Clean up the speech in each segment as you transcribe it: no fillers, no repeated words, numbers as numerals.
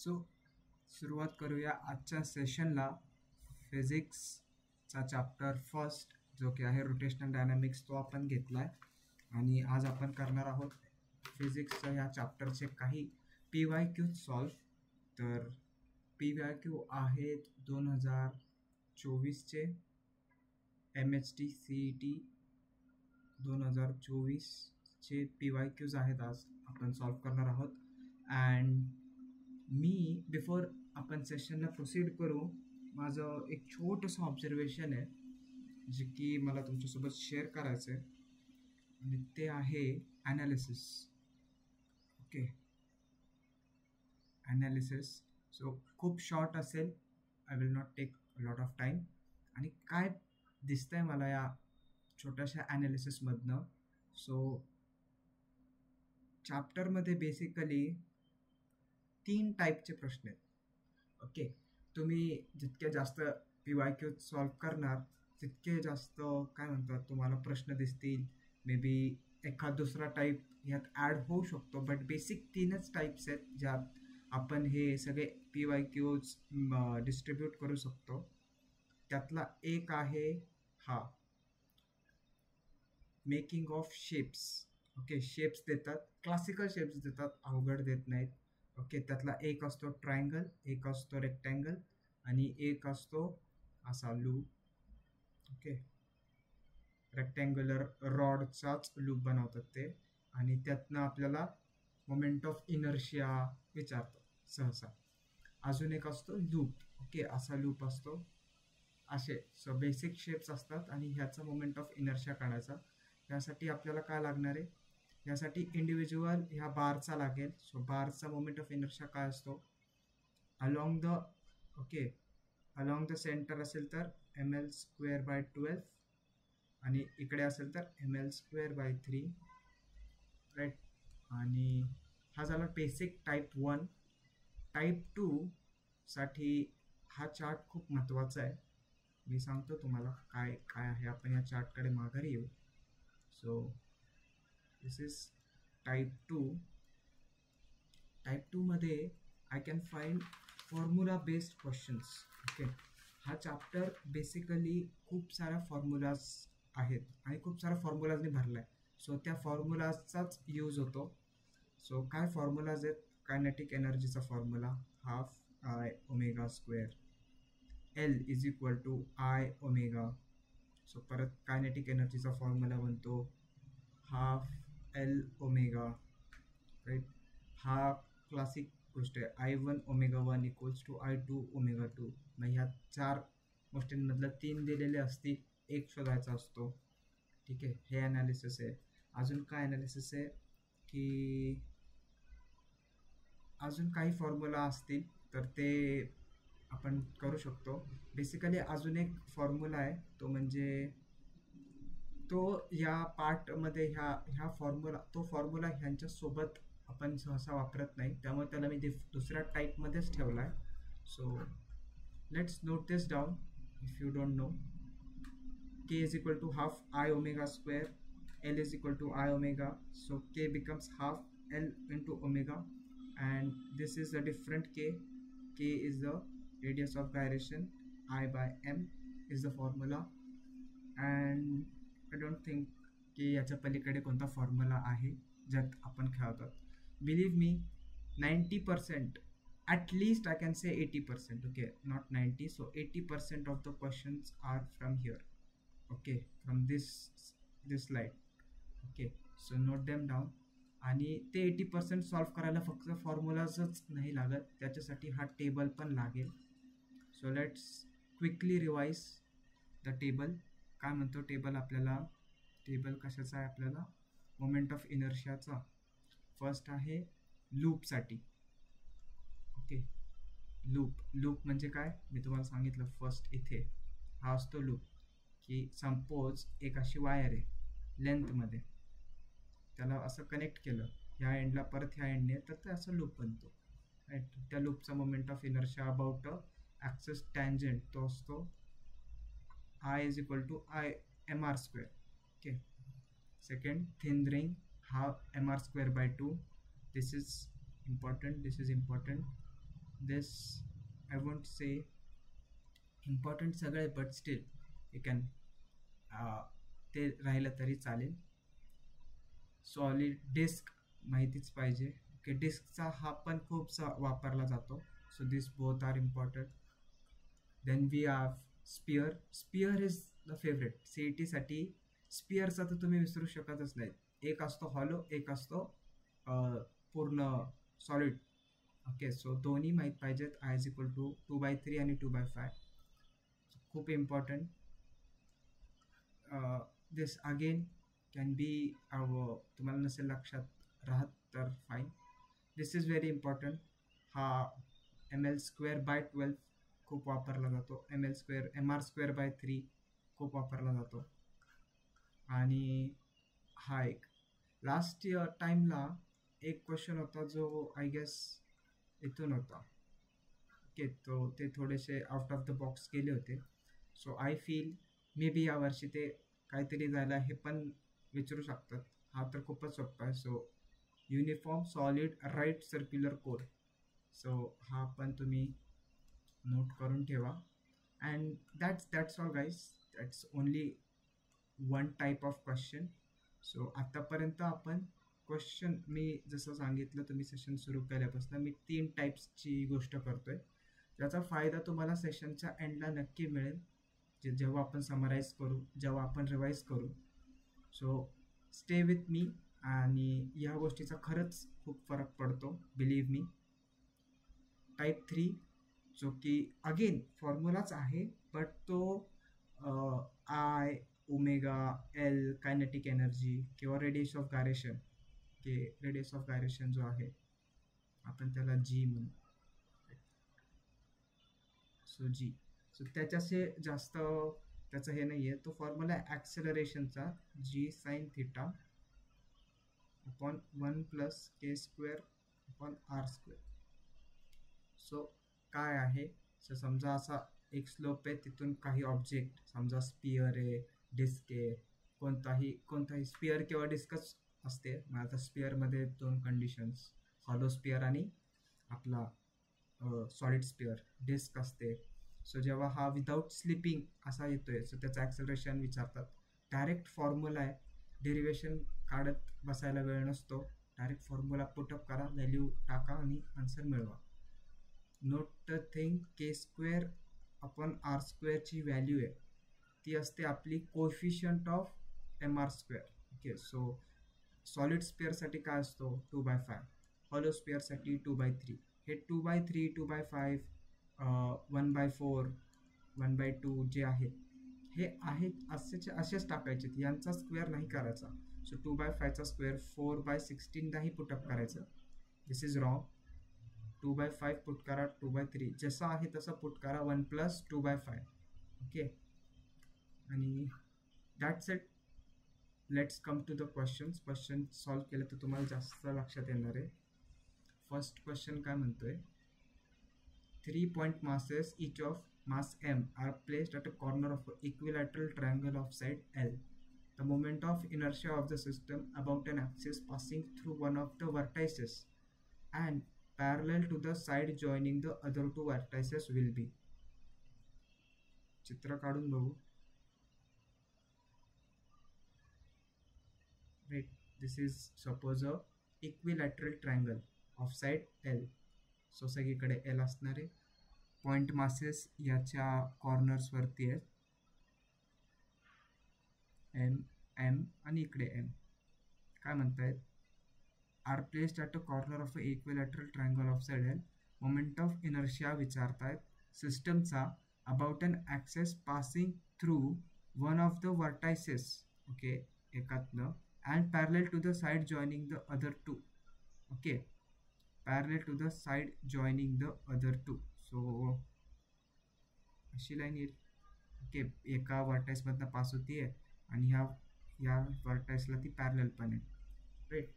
So सुरुवात करूया आजच्या सेशनला. फिजिक्सचा चॅप्टर फर्स्ट जो की आहे रोटेशनल डायनॅमिक्स तो आपण घेतला आहे आणि आज आपण करणार आहोत फिजिक्सच्या या चॅप्टरचे काही पी वाय क्यू सॉल्व. तर पी वाय क्यू आहेत 2024चे MHT CET 2024चे पी वाय क्यूज आहेत आज आपण सॉल्व करणार आहोत. अँड मी बिफोर आपण सेशनला प्रोसीड करू माझं एक छोटंसं ऑब्झर्वेशन आहे जे की मला तुमच्यासोबत शेअर करायचं आहे आणि ते आहे ॲनालिसिस. Okay, analysis. सो खूप शॉर्ट असेल, I will not take lot of time. आणि काय दिसतंय मला या छोट्याशा ॲनालिसिसमधनं. सो चॅप्टरमध्ये बेसिकली 3 टाईपचे प्रश्न आहेत. ओके, तुम्ही जितके जास्त पी वाय क्यू सॉल्व करणार तितके जास्त काय म्हणतात तुम्हाला प्रश्न दिसतील. मे बी एखाद दुसरा टाईप ह्यात ॲड होऊ शकतो, बट बेसिक 3च टाईप्स आहेत ज्यात आपण हे सगळे पी वाय क्यूज डिस्ट्रीब्यूट करू शकतो. त्यातला एक आहे हा making of shapes. Okay, shapes देतात, क्लासिकल शेप्स देतात, अवघड देत नाहीत. ओके, त्यातला एक असतो ट्रायंगल, एक असतो रेक्टँगल आणि एक असतो असा लूप. ओके, रेक्टँग्युलर रॉडचाच लूप बनवतात ते आणि त्यातनं आपल्याला मोमेंट ऑफ इनर्शिया विचारतात सहसा. अजून एक असतो लूप. ओके, असा लूप असतो. असे बेसिक शेप्स असतात आणि ह्याचा मोमेंट ऑफ इनर्शिया काढायचा. यासाठी आपल्याला काय लागणार आहे, यासाठी इंडिव्हिज्युअल ह्या बारचा लागेल. सो बारचा मोमेंट ऑफ इनर्शिया काय असतो, along the along the centre असेल तर ml²/12 आणि इकडे असेल तर ml²/3, राईट. आणि हा झाला बेसिक टाईप 1. टाईप 2 साठी हा चार्ट खूप महत्त्वाचा आहे. मी सांगतो तुम्हाला काय काय आहे. आपण या चार्टकडे माघारी येऊ. So this is type 2. Type 2 मध्ये I can find formula based questions. Okay, हा चॅप्टर बेसिकली खूप साऱ्या फॉर्म्युलाज आहेत आणि खूप साऱ्या फॉर्म्युलाजने भरला आहे. सो त्या फॉर्म्युलाचाच यूज होतो. सो काय फॉर्म्युलाज आहेत, कायनेटिक एनर्जीचा formula ½ I ω², L = I ω. So परत कायनेटिक एनर्जीचा फॉर्म्युला बनतो ½ L ω, राईट. हा क्लासिक गोष्ट आहे. I1ω1 = I2ω2. मग ह्या 4 गोष्टींमधलं 3 दिलेले असतील, एक शोधायचा असतो. ठीक आहे, हे ॲनालिसिस आहे. अजून काय ॲनालिसिस आहे की अजून काही फॉर्म्युला असतील तर ते आपण करू शकतो. बेसिकली अजून एक फॉर्म्युला आहे, तो म्हणजे तो या पार्टमध्ये ह्या फॉर्म्युला ह्यांच्यासोबत आपण सहसा वापरत नाही, त्यामुळे त्याला मी दुसऱ्या टाईपमध्येच ठेवला आहे. So let's note this down if you don't know. K = ½ I ω², L = I ω. So K becomes ½ L into omega, and this is a different K. K is the radius of gyration. I/m is the formula, and I don't think की याच्या पलीकडे कोणता formula आहे ज्यात आपण खेळतात. Believe me 90%, at least I can say 80%, okay, not 90. So 80% of the questions are from here. Okay, from this slide. Okay, so note them down. आणि ते 80% सॉल्व करायला फक्त फॉर्म्युलाजच नाही लागत, त्याच्यासाठी हा टेबल पण लागेल. So let's quickly revise the table. काय म्हणतो टेबल आपल्याला, टेबल कशाचा आहे आपल्याला, मोमेंट ऑफ इनर्शियाचा. फर्स्ट आहे लूपसाठी. ओके, लूप म्हणजे काय मी तुम्हाला सांगितलं. फर्स्ट इथे हा असतो लूप, की सपोज एक अशी वायर आहे लेंथमध्ये, त्याला असं कनेक्ट केलं ह्या एंडला परत ह्या एंडने, तर ते असं लूप बनतो, राईट. त्या लूपचा moment of inertia about axis tangent तो असतो I = I mr². Okay, second thin ring हा mr²/2. This is important. this I won't say important सगळे but still you can ते राहिलं तरी चालेल. सॉलिड डिस्क माहितीच पाहिजे. ओके, डिस्कचा हा पण खूपसा वापरला जातो. So this both are important. Then we have sphere. Sphere is the favourite. C E टीसाठी स्पियरचा तर तुम्ही विसरू शकतच नाही. एक असतो हॉलो, एक असतो पूर्ण सॉलिड. ओके, सो दोन्ही माहीत पाहिजेत. आय इज इक्वल टू 2/3 आणि 2/5. खूप important. This again can be तुम्हाला नसेल लक्षात राहत तर fine. This is very important. हा ml²/12 खूप वापरला जातो. mr²/3 खूप वापरला जातो. आणि हा एक लास्ट टाइमला एक क्वेश्चन होता जो आय गेस इथून होता. ओके, तो ते थोडेसे आउट ऑफ द बॉक्स गेले होते. So I feel may be यावर्षी ते काहीतरी झालं हे पण विचारू शकतात. हा तर खूपच सोपा आहे. So uniform solid right circular core. So हा पण तुम्ही नोट करून ठेवा. And that's all guys. That's only one type of question. So आत्तापर्यंत आपण क्वेश्चन मी जसं सांगितलं तुम्ही सेशन सुरू केल्यापासून मी 3 टाईप्सची गोष्ट करतोय. त्याचा फायदा तुम्हाला सेशनच्या एंडला नक्की मिळेल. जेव्हा आपण समराईज करू, जेव्हा आपण रिवाईज करू. So stay with me. आणि या गोष्टीचा खरंच खूप फरक पडतो, बिलीव्ह मी. टाईप 3 जो की अगेन फॉर्म्युलाच आहे बट तो i omega L kinetic energy किंवा रेडियस ऑफ गायरेशन. की रेडियस ऑफ गायरेशन जो आहे आपण त्याला जी म्हणू. सो जी. सो त्याच्याशी जास्त त्याचं हे नाही आहे. तो फॉर्म्युला आहे ॲक्सेलरेशनचा g sine theta upon 1 + k²/r². So काय आहे. सो समजा असा एक स्लोप आहे, तिथून काही ऑब्जेक्ट समजा स्पियर आहे, डिस्क आहे, कोणताही स्पियर किंवा डिस्कच असते. मग आता स्पियरमध्ये 2 कंडिशन्स, हॉलो स्पियर आणि आपला सॉलिड स्पियर. डिस्क असते. सो जेव्हा हा विदाउट स्लिपिंग असा येतोय सो त्याचं ॲक्सेलरेशन विचारतात. डायरेक्ट फॉर्म्युला आहे, डेरिवेशन काढत बसायला वेळ नसतो. डायरेक्ट फॉर्म्युला पुटअप करा, व्हॅल्यू टाका आणि आन्सर मिळवा. नोट द थिंग, k²/r² ची व्हॅल्यू आहे ती असते आपली coefficient of mr². Okay, so solid स्पियरसाठी काय असतो 2/5, हॉलो स्पियरसाठी 2/3. हे 2/3, 2/5, 1/4, 1/2 जे आहेत हे आहेत असेच टाकायचे. यांचा स्क्वेअर नाही करायचा. सो 2/5चा स्क्वेअर 4/16 नाही पुटअप करायचं. दिस इज रॉंग. 2/5 पुट करा, 2/3 जसं आहे तसं पुट करा, 1 + 2/5. ओके, आणि that's it. Let's come to the questions. Question solve केलं तर तुम्हाला जास्त लक्षात येणार आहे. फर्स्ट क्वेश्चन काय म्हणतोय, 3 point masses each of mass m are placed at a corner of an equilateral triangle of side L. The moment of inertia of the system about an axis passing through one of the vertices and parallel to the side joining the other 2 vertices will be. चित्र काढून बघू. Right, this is suppose a equilateral triangle of side L. So सगळीकडे L असणार आहे. Point masses याच्या कॉर्नर्सवरती आहेत, M M आणि इकडे एम. काय म्हणतायत, are placed at a corner of a equilateral triangle of side L. Moment of inertia विचारतायत सिस्टमचा about an axis passing through one of the vertices. Okay, एकातनं and parallel to the side joining the other 2. Okay, parallel to the side joining the other 2. So अशी line येईल. Okay, एका वर्टाईसमधनं pass होती आहे आणि ह्या वर्टाईसला ती पॅरलल पण आहे. राईट,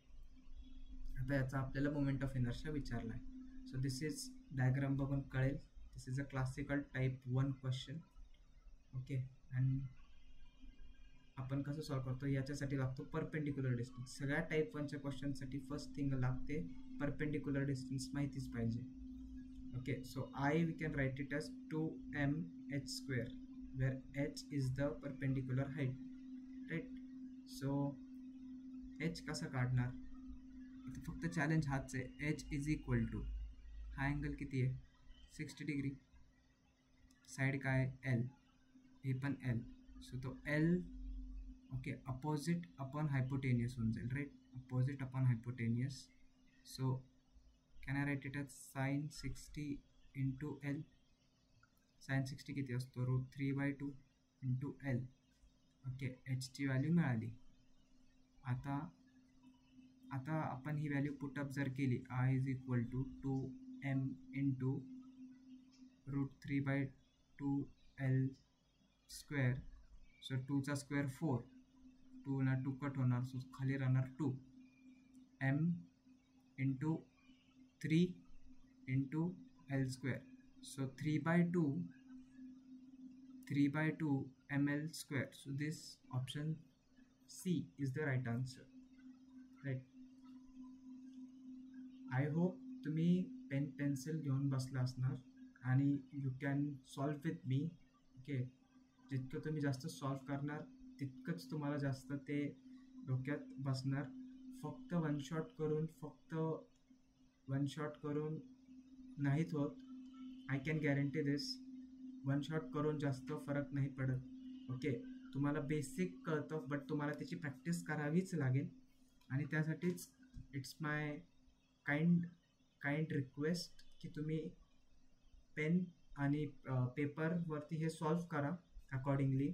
आता याचा आपल्याला मोमेंट ऑफ इनर्शिया विचारला आहे. सो दिस इज डायग्राम बघून कळेल. This is a classical type 1 question. Okay, आणि आपण कसं सॉल्व करतो, याच्यासाठी लागतो परपेंडिक्युलर डिस्टन्स. सगळ्या टाईप 1च्या क्वेश्चनसाठी फर्स्ट थिंग लागते परपेंडिक्युलर डिस्टन्स माहितीच पाहिजे. Okay, so I we can write it as 2mh square, where h is the perpendicular height, right? So h कसा काढणार? इथे फक्त चॅलेंज हाच आहे, h इज इक्वल टू हा अँगल किती आहे 60 डिग्री, साईड काय एल, हे पण एल, सो तो L okay opposite upon hypotenuse होऊन जाईल, right? Opposite upon hypotenuse. So can I write it as sine 60 into L. Sine 60 किती असतो? √3/2 इंटू एल. ओके, एचची व्हॅल्यू मिळाली. आता आता आपण ही व्हॅल्यू पुटअप जर केली, I is equal to 2m into √3/2 L square. So 2चा square 4, 2 ना 2 कट होणार, सो खाली राहणार 2 m into 3 into L square. So 3/2 ml square. So this option C is the right answer, right? I hope तुम्ही pen pencil घेऊन बसला असणार आणि you can solve with me. Okay, जितकं तुम्ही जास्त सॉल्व करणार तितकंच तुम्हाला जास्त ते डोक्यात बसणार. फक्त वन शॉट करून नाहीत होत. I can guarantee this. One shot करून जास्त फरक नाही पडत. ओके, तुम्हाला बेसिक कळतं, बट तुम्हाला त्याची प्रॅक्टिस करावीच लागेल. आणि त्यासाठीच इट्स माय काइंड रिक्वेस्ट की तुम्ही पेन आणि पेपरवरती हे सॉल्व करा अकॉर्डिंगली,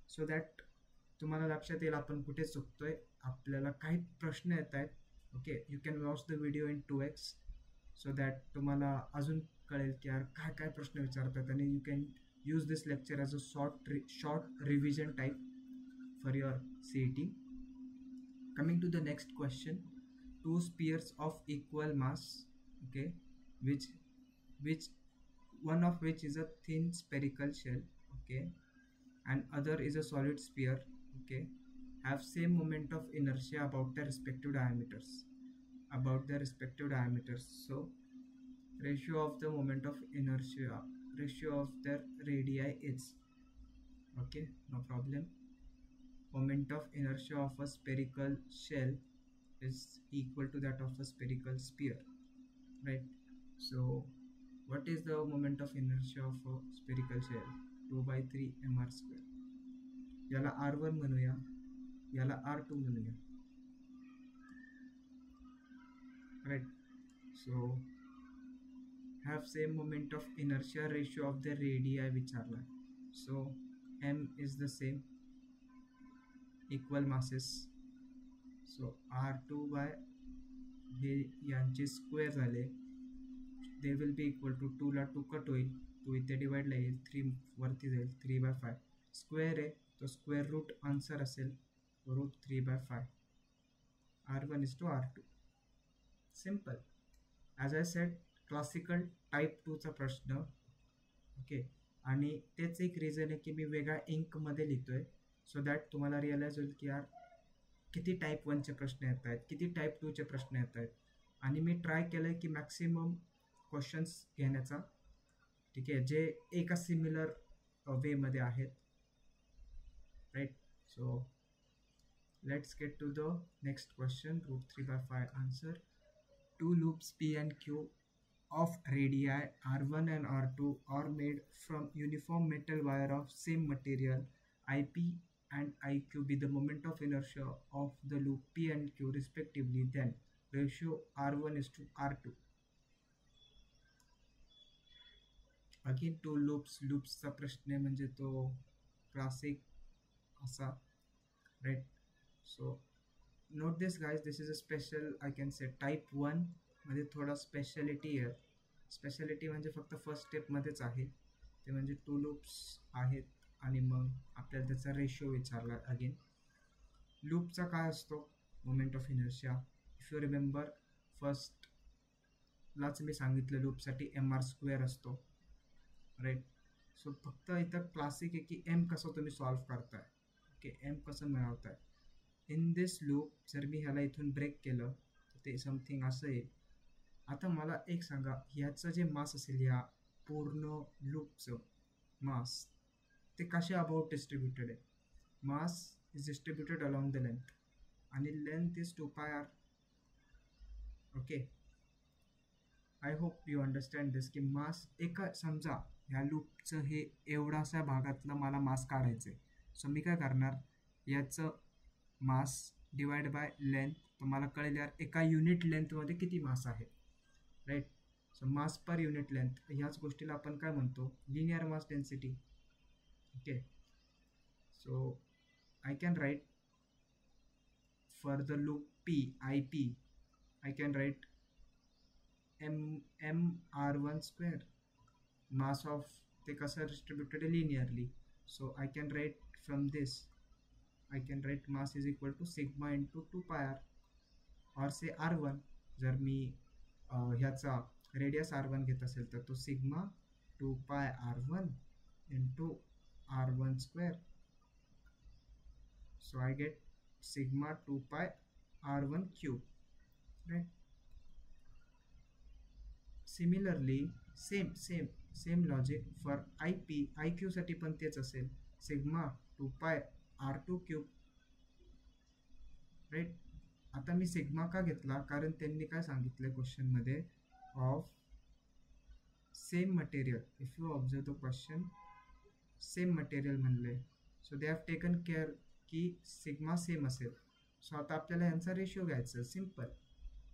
सो दॅट तुम्हाला लक्षात येईल आपण कुठे चुकतोय, आपल्याला काही प्रश्न येत आहेत. Okay, you can watch the video in 2x so that तुम्हाला अजून कळेल की यार काय काय प्रश्न विचारतात, आणि you can use this lecture as a short revision type for your CET. Coming to the next question, two spheres of equal mass, okay, which one of which is a thin spherical shell, okay, and other is a solid sphere, okay, have same moment of inertia about their respective diameters. So ratio of the moment of inertia, ratio of their radii is, okay, no problem. Moment of inertia of a spherical shell is equal to that of a spherical sphere, right? So what is the moment of inertia of a spherical shell? 2/3 mr square. याला r1 म्हणूया, याला r2 म्हणूया, right? So have same moment of inertia, ratio of the radii विचारला. So m is the same, equal masses. So r2 by हे यांचे square झाले, they will be equal to 2 ला 2 cut होईल, 2 इथे डिवाइडला येईल, 3 वरती जाईल, 3/5 स्क्वेअर आहे तो स्क्वेअर रूट आन्सर असेल √3/5. r1 is to r2. Simple. As I said, classical type 2चा प्रश्न. ओके, आणि तेच एक रिझन आहे की मी वेगळ्या इंकमध्ये लिहितोय, सो दॅट तुम्हाला रिअलाइज होईल की यार किती टाईप 1चे प्रश्न येत आहेत, किती टाईप 2चे प्रश्न येत आहेत. आणि मी ट्राय केलं आहे की मॅक्सिमम क्वेश्चन्स घेण्याचा, ठीक आहे, जे एका सिमिलर वेमध्ये आहेत, right? So let's get to the next question. √3/5 answer. Two loops P and Q of radii R1 and R2 are made from uniform metal wire of same material. IP and IQ be the moment of inertia of the loop P and Q respectively. Then ratio R1 is to R2. Again two loopsचा प्रश्न आहे, म्हणजे तो classic असा, right? So note this guys, this is a special, I can say type 1 मध्ये थोडा speciality आहे. Speciality म्हणजे फक्त फर्स्ट स्टेपमध्येच आहे, ते म्हणजे 2 लूप्स आहेत आणि मग आपल्याला त्याचा रेशो विचारला. अगेन लूपचा काय असतो moment of inertia? If you remember फर्स्टलाच मी सांगितलं लूपसाठी mr² असतो, राईट? सो फक्त इथं क्लासिक आहे की एम कसं तुम्ही सॉल्व करताय, ओके, एम कसं मिळवताय. इन दिस लूप जर मी ह्याला इथून ब्रेक केलं तर ते समथिंग असं येईल, आता मला एक सांगा, ह्याचं जे मास असेल या पूर्ण लूपचं मास, ते कसे अबाउट डिस्ट्रीब्युटेड आहे? Mass is distributed along the length आणि length is 2πr. Okay, I hope you understand this की मास एका समजा ह्या लूपचं हे एवढासा भागातलं मला मास काढायचं आहे. सो मी काय करणार, याचं मास डिवाइड बाय लेंथ, तर मला कळेल यार एका युनिट लेंथमध्ये किती मास आहे, राईट. सो मास पर युनिट लेंथ, ह्याच गोष्टीला आपण काय म्हणतो, linear mass density. Okay, so I can right for the loop P I P, I can right m r1 square, mass of the कसं distributed linearly. So I can write from this, I can write mass is equal to sigma into 2 pi r, or say r1. जर मी ह्याचा radius r1 घेत असेल तर तो sigma 2 pi r1 into r1 square. So I get sigma 2 pi r1 cube, right? Similarly, same logic for IP. IQ साठी पण तेच असेल, सिग्मा 2 पाय R2 क्यूब, राईट. आता मी सिग्मा का घेतला, कारण त्यांनी काय सांगितलं क्वेश्चनमध्ये, of same material. If you observe the question, same material म्हणले, so they have taken care की सिग्मा सेम असेल. सो आता आपल्याला यांचा रेशिओ घ्यायचा, simple,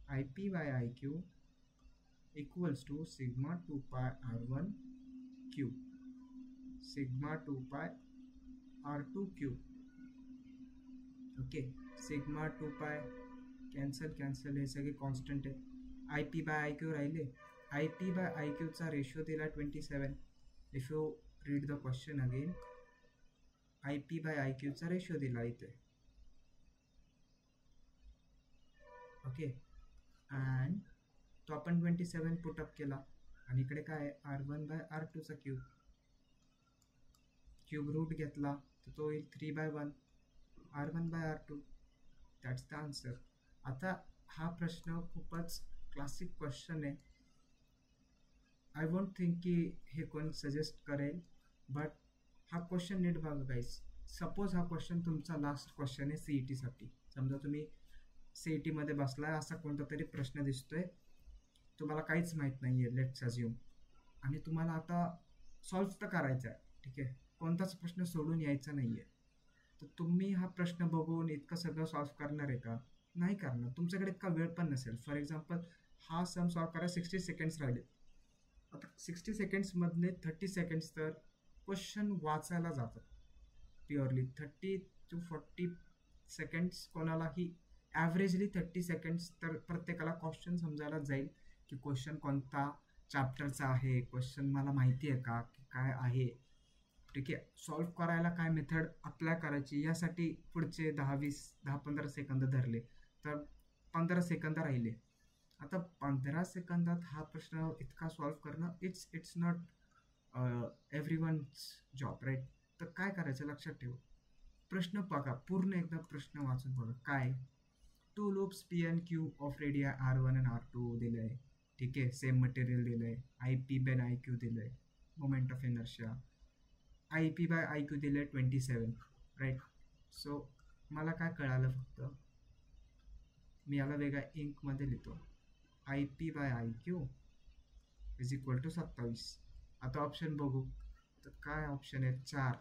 I P by I Q equals to sigma 2 pi r1 cube, sigma 2 pi r2 cube. Okay, sigma 2 pi cancel, हे सगळे constant आहे. I P by I Q राहिले, आय पी बाय आय क्यूचा ratio दिला 27. If you read the question again, I P by I क्यूचा ratio दिला इथे. Okay, and तो आपण 27 पुटअप केला, आणि इकडे काय r1 बाय r2चा क्यूब रूट घेतला तर तो येईल 3/1 r1 by r2. That's the answer. आता हा प्रश्न खूपच क्लासिक क्वेश्चन आहे. आय वोंट थिंक की हे कोण सजेस्ट करेल, बट हा क्वेश्चन नीट बघा गाईस. सपोज हा क्वेश्चन तुमचा लास्ट क्वेश्चन आहे CET साठी. समजा तुम्ही CET मध्ये बसलाय, असा कोणता तरी प्रश्न दिसतोय, तुम्हाला काहीच माहीत नाही आहे, लेट्स अज्युम, आणि तुम्हाला आता सॉल्व्ह तर करायचा आहे, ठीक आहे, कोणताच प्रश्न सोडून यायचा नाही आहे. तर तुम्ही हा प्रश्न बघून इतकं सगळं सॉल्व्ह करणार आहे का? नाही करणार. तुमच्याकडे इतका वेळ पण नसेल. फॉर एक्झाम्पल, हा सम सॉल्व्ह करायला 60 सेकंड्स राहिले. आता 60 सेकंड्समधले 30 सेकंड्स तर क्वेश्चन वाचायला जातात. प्युअरली 30 to 40 सेकंड्स कोणालाही, ॲव्हरेजली 30 सेकंड्स तर प्रत्येकाला क्वेश्चन समजायला जाईल की क्वेश्चन कोणता चॅप्टरचा आहे, क्वेश्चन मला माहिती आहे का, की काय आहे, ठीक आहे, सॉल्व्ह करायला काय मेथड अप्लाय करायची, यासाठी पुढचे 10-15 सेकंद धरले तर 15 सेकंद राहिले. आता 15 सेकंदात हा प्रश्न इतका सॉल्व्ह करणं, it's not everyone's job, right. तर काय करायचं लक्षात ठेवा, प्रश्न बघा, पूर्ण एकदा प्रश्न वाचून बघा. काय, 2 loops P and Q of radii R1 आणि R2 दिलं आहे, ठीक आहे, सेम मटेरियल दिलं आहे, I P by I Q दिलं आहे, moment of inertia, I P by I Q दिलं आहे 27, राईट. सो मला काय कळालं, फक्त मी याला वेगळ्या इंकमध्ये लिहितो, I P by I Q is equal to 27. आता ऑप्शन बघू, तर काय ऑप्शन आहे, 4,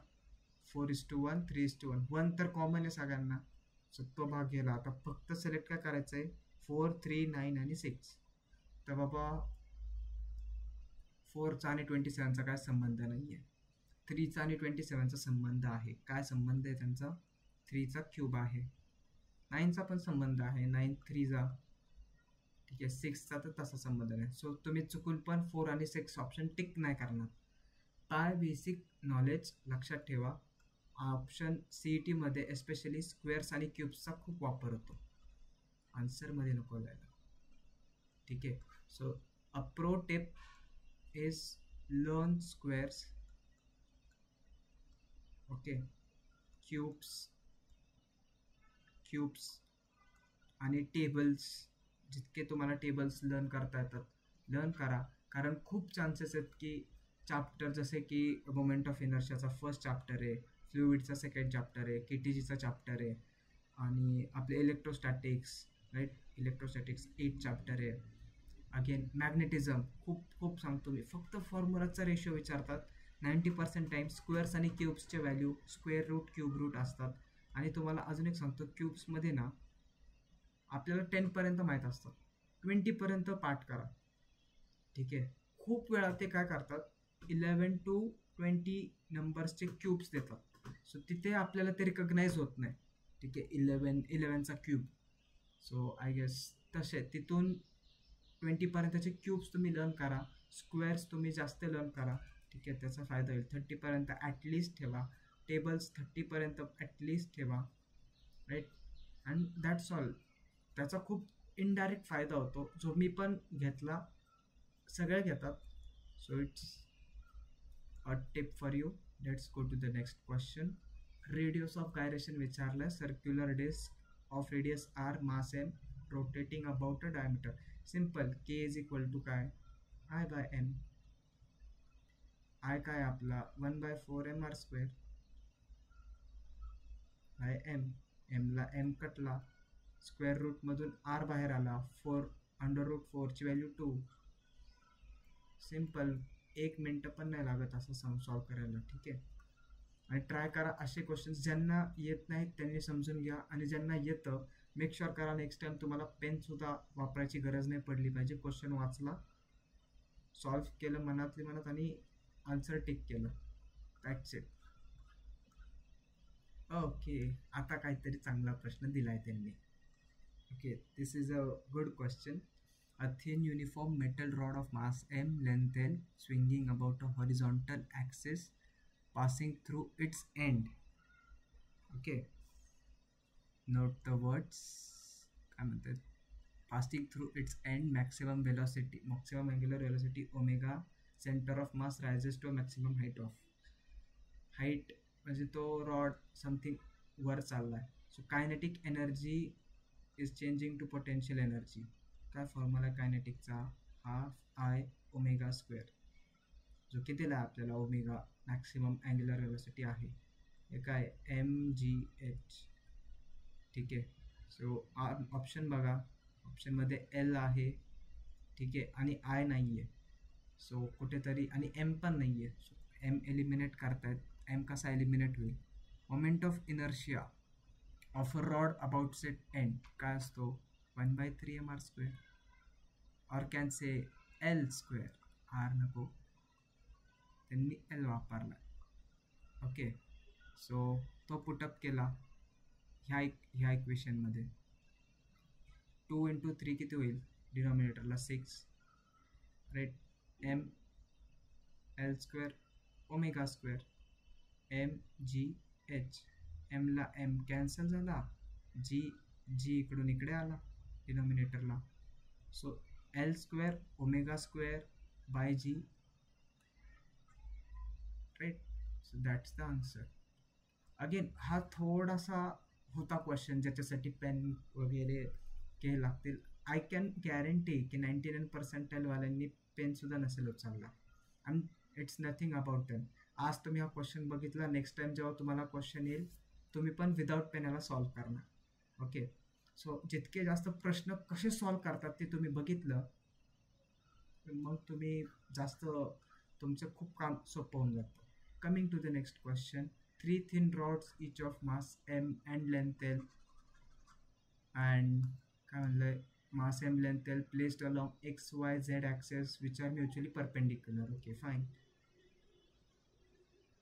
4:1, 3:1, 1 तर कॉमन आहे सगळ्यांना, सो तो भाग गेला. आता फक्त सिलेक्ट काय करायचं आहे, 4, 3, 9 आणि 6. तर बाबा 4चा आणि 27चा काय संबंध नाही आहे, 3चा आणि 27चा संबंध आहे. काय संबंध आहे त्यांचा, 3चा क्यूब आहे. 9चा पण संबंध आहे, 9 3जा, ठीक आहे. 6चा तर तसा संबंध नाही. सो तुम्ही चुकून पण 4 आणि 6 ऑप्शन टिक नाही करणार. काय बेसिक नॉलेज लक्षात ठेवा, ऑप्शन CET मध्ये एस्पेशली स्क्वेअर्स आणि क्यूब्सचा खूप वापर होतो, आन्सरमध्ये नको जायला, ठीक आहे. So a pro tip is learn squares, okay, cubes आणि टेबल्स जितके तुम्हाला टेबल्स लर्न करता येतात लर्न करा, कारण खूप चान्सेस आहेत की चॅप्टर जसे की मोमेंट ऑफ इनर्शियाचा फर्स्ट चॅप्टर आहे, फ्लुइडचा सेकंड चॅप्टर आहे, केटीजीचा चॅप्टर आहे, आणि आपले इलेक्ट्रोस्टॅटिक्स, राईट, इलेक्ट्रोस्टॅटिक्स 8 चॅप्टर आहे. अगेन मॅग्नेटिझम खूप खूप सांगतो मी, फक्त फॉर्म्युलाचा रेशो विचारतात. 90% टाइम स्क्वेअर्स आणि क्यूब्सचे value square root cube root असतात. आणि तुम्हाला अजून एक सांगतो, क्यूब्समध्ये ना आपल्याला 10 पर्यंत माहीत असतं, 20 पर्यंत पाठ करा. ठीक आहे. खूप वेळा ते काय करतात, 11 to 20 नंबर्सचे क्यूब्स देतात, सो तिथे आपल्याला ते रिकग्नाइज होत नाही. ठीक आहे, 11चा क्यूब. सो आय गेस तसे तिथून 20पर्यंतचे क्यूब्स तुम्ही लर्न करा, स्क्वेअर्स तुम्ही जास्त लर्न करा. ठीक आहे, त्याचा फायदा होईल. 30पर्यंत ॲटलिस्ट ठेवा, टेबल्स 30पर्यंत ॲटलिस्ट ठेवा, राईट, अँड दॅट्स ऑल. त्याचा खूप इनडायरेक्ट फायदा होतो, जो मी पण घेतला, सगळे घेतात. So it's a tip for you. Let's go to the next question. Radius of gyration विचारलं, circular disc of radius R, mass M, rotating about a diameter. Simple, K is equal to काय, I by M. I काय आपला 1/4 mr² by M. एमला M कटला, square रूटमधून R बाहेर आला, 4√4ची value 2. Simple, 1 मिनटं पण नाही लागत असं सॉल्व करायला. ठीक आहे, आणि ट्राय करा असे क्वेश्चन्स, ज्यांना येत नाहीत त्यांनी समजून घ्या, आणि ज्यांना येतं मेक शुअर करा नेक्स्ट टाइम तुम्हाला पेनसुद्धा वापरायची गरज नाही पडली पाहिजे. क्वेश्चन वाचला, सॉल्व केलं मनातली मनात, आणि आन्सर टिक केलं, दॅट्स इट. ओके, आता काहीतरी चांगला प्रश्न दिलाय त्यांनी. Okay, this is a good question. A thin uniform metal rod of mass m, length l, swinging about a horizontal axis, passing through its end. Okay, note the words. काय म्हणतात, passing through its end, maximum angular velocity omega, center of mass rises to a maximum height म्हणजे तो rod something वर चाललाय. So kinetic energy is changing to potential energy. काय formula आहे कायनेटिकचा, ½ I⍵², जो कितीला आहे आपल्याला, ओमेगा मॅक्सिमम अँग्युलर वेलोसिटी आहे, हे काय mgh. ठीक आहे, सो ऑप्शन बघा, ऑप्शनमध्ये एल आहे. ठीक आहे, आणि आय नाही आहे, सो कुठेतरी, आणि एम पण नाही आहे. सो एम एलिमिनेट करतायत, एम कसा एलिमिनेट होईल. Moment of inertia of a rod about set end काय असतो, 1/3 mr², और कॅन से L², आर नको, त्यांनी एल वापरला. ओके, सो तो पुटअप केला ह्या इक्वेशनमध्ये. 2 × 3 किती होईल, डिनॉमिनेटरला 6, राईट. ml², ω², mgh. एमला एम कॅन्सल झाला, जी इकडून इकडे आला डिनॉमिनेटरला. So L² ω² by g, right. So that's the answer. Again हा थोडासा होता क्वेश्चन ज्याच्यासाठी पेन वगैरे घ्यायला लागतील. आय कॅन गॅरंटी की 99% वाल्यांनी पेनसुद्धा नसेल उचलला, and it's nothing about them. आज तुम्ही हा क्वेश्चन बघितला, नेक्स्ट टाइम जेव्हा तुम्हाला क्वेश्चन येईल तुम्ही पण विदाउट पेन याला सॉल्व करणार. ओके, सो जितके जास्त प्रश्न कसे सॉल्व करतात ते तुम्ही बघितलं, मग तुम्ही जास्त, तुमचं खूप काम सोपं होऊन जातं. Coming to the next question. 3 thin rods each of mass m and length l, and काय म्हणलंय, mass m length l placed along xyz axis which are mutually perpendicular. Okay fine,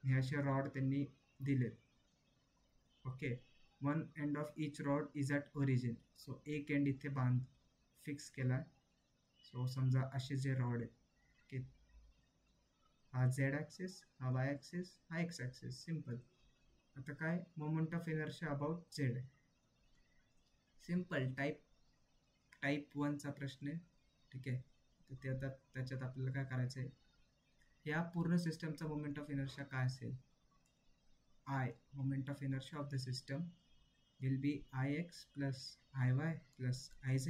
हे असे रॉड त्यांनी दिलेत. Okay, one end of each rod is at origin. So एक end इथे fix केला. So समजा असे जे रॉड आहेत, ओके, हा झेड ॲक्सिस, हा वाय ॲक्सिस, हा एक्स ॲक्सिस. सिम्पल. आता काय, moment of inertia about Z. Simple, type 1चा प्रश्न आहे. ठीक आहे, तर ते आता त्याच्यात आपल्याला काय करायचं आहे, या पूर्ण सिस्टमचा मोमेंट ऑफ इनर्शिया काय असेल. I, moment of inertia of the system will be Ix + Iy + Iz.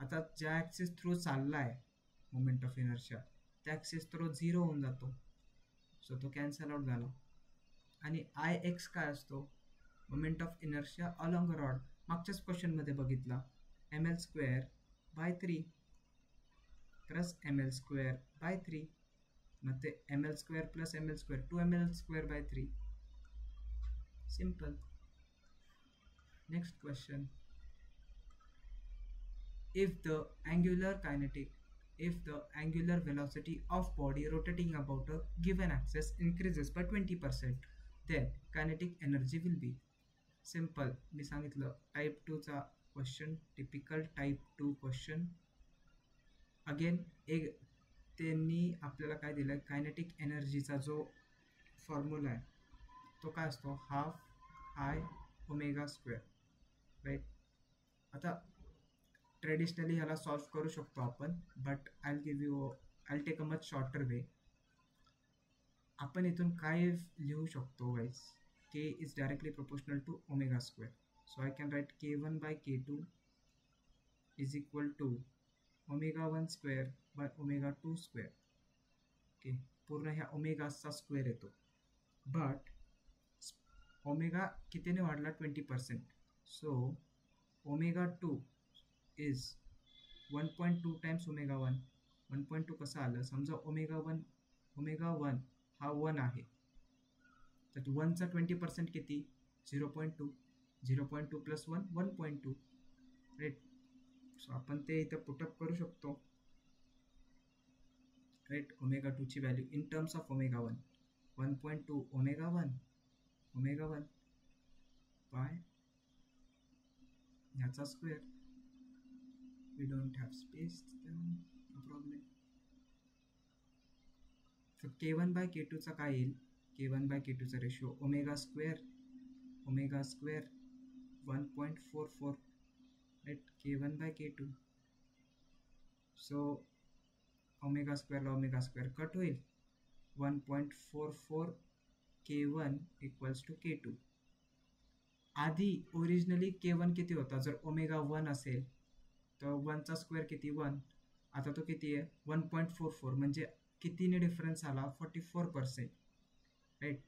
आता ज्या ॲक्सिस थ्रू चाललाय मोमेंट ऑफ इनर्शिया त्या ॲक्सिस थ्रू 0 होऊन जातो, सो तो कॅन्सल आउट झाला. आणि आय एक्स काय असतो? Moment of inertia along a rod. मागच्याच क्वेश्चनमध्ये बघितला, M L square by 3 plus M L square by 3. मग ते M L square plus M L square 2ml² by 3. Simple. Next question. if the angular kinetic if the angular velocity of body rotating about a given axis increases by 20%, then kinetic energy will be. Simple. मी सांगितलं type 2 चा question, typical type 2 question. Again एक त्यांनी आपल्याला काय दिलं, kinetic एनर्जीचा जो formula आहे तो काय असतो, half I omega square, right. आता ट्रेडिशनली ह्याला सॉल्व करू शकतो आपण, but I take a much shorter way. आपण इथून काय लिहू शकतो guys, K is directly proportional to omega square. So I can write k1 by k2 is equal to omega 1 square by omega 2 square. Okay, पूर्ण ह्या ओमेगाचा square येतो. But omega कितीने वाढला, 20%. So omega 2 is 1.2 times omega 1. 1.2 कसं आलं, समजा omega 1 हा 1 आहे, तर 1चा 20% किती, 0.2. 0.2 प्लस 1 1.2, राईट. सो आपण ते इथं पुटअप करू शकतो, राईट. ओमेगा 2 ची value in terms of omega 1 omega 1 by ह्याचा square. we don't have space, no problem. so k1 by k2 चा काय येईल, k1 by k2 चा ratio omega square 1.44, right. k1 by k2. So omega स्क्वेअरला omega square cut होईल, 1.44 k1 equals to k2. आधी originally k1 किती होता, जर ओमेगा 1 असेल तर 1चा स्क्वेअर किती, 1. आता तो किती आहे, 1.44, म्हणजे कितीने डिफरन्स आला, 44%, राईट.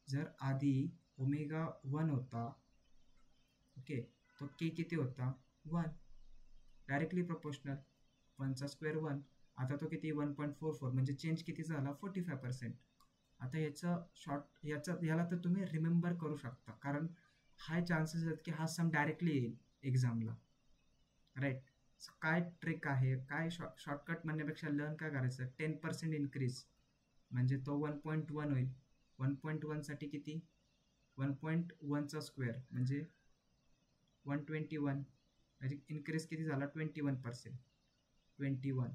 जर आधी ओमेगा 1 होता, ओके, तो के किती होता, 1, डायरेक्टली प्रोपोर्शनल. 1चा स्क्वेअर 1, आता तो किती, 1.44, म्हणजे चेंज किती झाला, 45%. आता याला तर तुम्ही रिमेंबर करू शकता, कारण हाय चान्सेस आहेत की हा सम डायरेक्टली येईल एक्झामला, राईट. काय ट्रिक आहे, काय शॉर्टकट म्हणण्यापेक्षा लर्न काय करायचं, 10% इन्क्रीज म्हणजे तो 1.1 होईल. 1.1 साठी किती, 1.1चा स्क्वेअर म्हणजे 121, म्हणजे इन्क्रीज किती झाला, 21%. 21.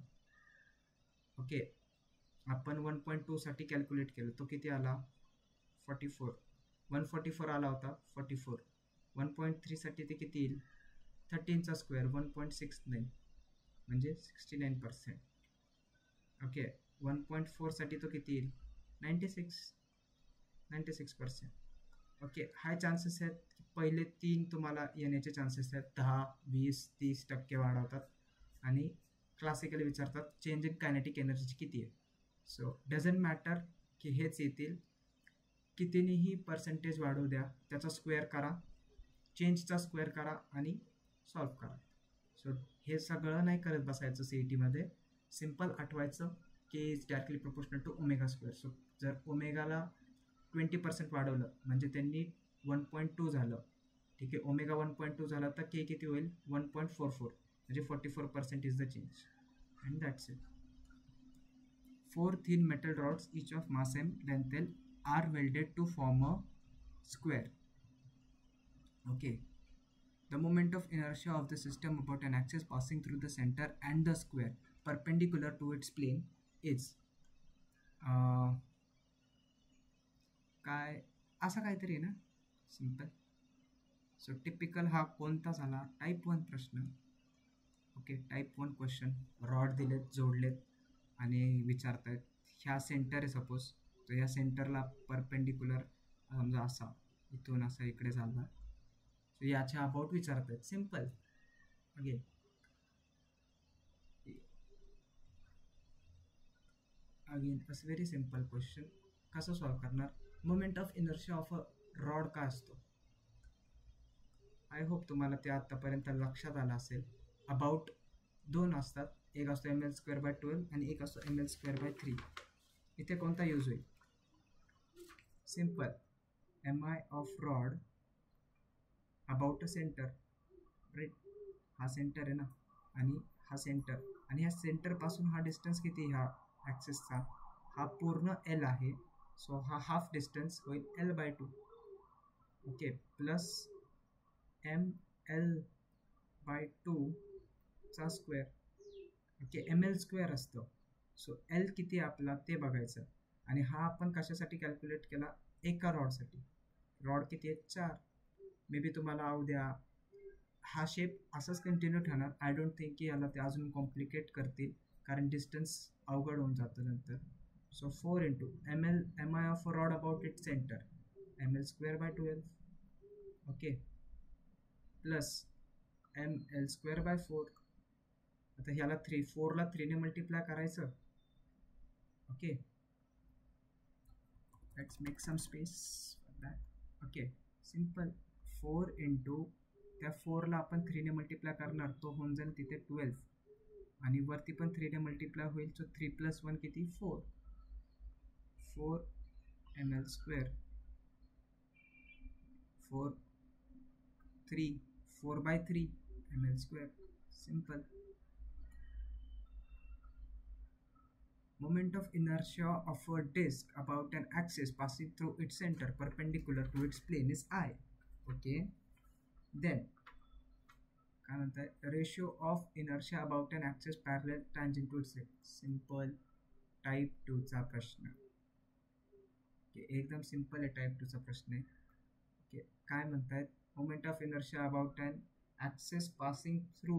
ओके, आपण 1.2 साठी कॅल्क्युलेट केलं, तो किती आला, 44. 144 आला होता, 44. 1.3 साठी ते किती येईल, 13चा स्क्वेअर 1.69, म्हणजे 69%. ओके, 1.4 साठी तो किती येईल, 96%. ओके, हाय चान्सेस आहेत की पहिले 3 तुम्हाला येण्याचे चान्सेस आहेत, 10, 20, 30% वाढवतात आणि क्लासिकली विचारतात चेंज इन कायनेटिक एनर्जी किती आहे. सो डझंट मॅटर की हेच येतील, कितीनेही पर्सेंटेज वाढवू द्या, त्याचा स्क्वेअर करा, चेंजचा स्क्वेअर करा आणि सॉल्व करा. सो हे सगळं नाही करत बसायचं सीईटीमध्ये, सिम्पल आठवायचं K is directly proportional to omega square. So जर ओमेगाला 20% वाढवलं म्हणजे त्यांनी 1.2 झालं, ठीक आहे. ओमेगा 1.2 झाला तर के किती होईल, 1.44, म्हणजे 44% is the change, and that's it. 4 thin metal rods, each of mass m, length l, are welded to form a square. Okay. The moment of inertia of the system about an axis passing through the center and the square perpendicular to its plane is काय असं काहीतरी ना, simple. So typical हा कोणता झाला, type 1 प्रश्न. Okay, type 1 question. Rod दिलेत, जोडलेत आणि विचारतायत ह्या सेंटर आहे सपोज, तर या सेंटरला परपेंडिक्युलर समजा असा, इथून असा इकडे चालला, सो याच्या अबाउट विचारतायत. Simple. Again again as very simple question. कसं सॉल्व्ह करणार? Moment of inertia of a rod काय असतो? आय होप तुम्हाला ते आतापर्यंत लक्षात आलं असेल. अबाउट दोन असतात, एक असतो ml² / 12 आणि एक असतो ml²/3. इथे कोणता यूज होईल? Simple, mi of rod about a centre, right? हा सेंटर आहे ना, आणि हा सेंटर, आणि ह्या सेंटर पासून हा डिस्टन्स किती? ह्या ॲक्सिसचा हा पूर्ण एल आहे, सो हा हाफ डिस्टन्स होईल L/2. ओके, प्लस ml/2 चा स्क्वेअर. ओके, ml² असतं, सो एल किती आपला ते बघायचं. आणि हा आपण कशासाठी कॅल्क्युलेट केला? एका रॉडसाठी. रॉड किती आहेत? 4. मे बी तुम्हाला उद्या हा शेप असाच कंटिन्यू ठेवणार. आय डोंट थिंक की याला ते अजून कॉम्प्लिकेट करतील, कारण डिस्टन्स अवघड होऊन जातं नंतर. So 4 into mi of rod about it centre, ml²/12. Okay, plus ml²/4. आता ह्याला 4ला 3ने मल्टिप्लाय करायचं. Okay, let's make some space for that. Okay, simple. 4 into त्या 4ला आपण 3ने मल्टिप्लाय करणार, तो होऊन जाईल तिथे 12, आणि वरती पण 3ने मल्टिप्लाय होईल, सो 3 + 1 किती? 4. 4 ml², 4 3 4/3 ml². Simple. Moment of inertia of a disk about an axis passing through its center perpendicular to its plane is I. Okay, then काय म्हणताय? Ratio of inertia about an axis parallel tangent to its. Simple, type 2चा प्रश्न. Okay, एकदम simple आहे, type 2चा प्रश्न आहे. Okay, काय म्हणतायत? Moment of inertia about an axis passing through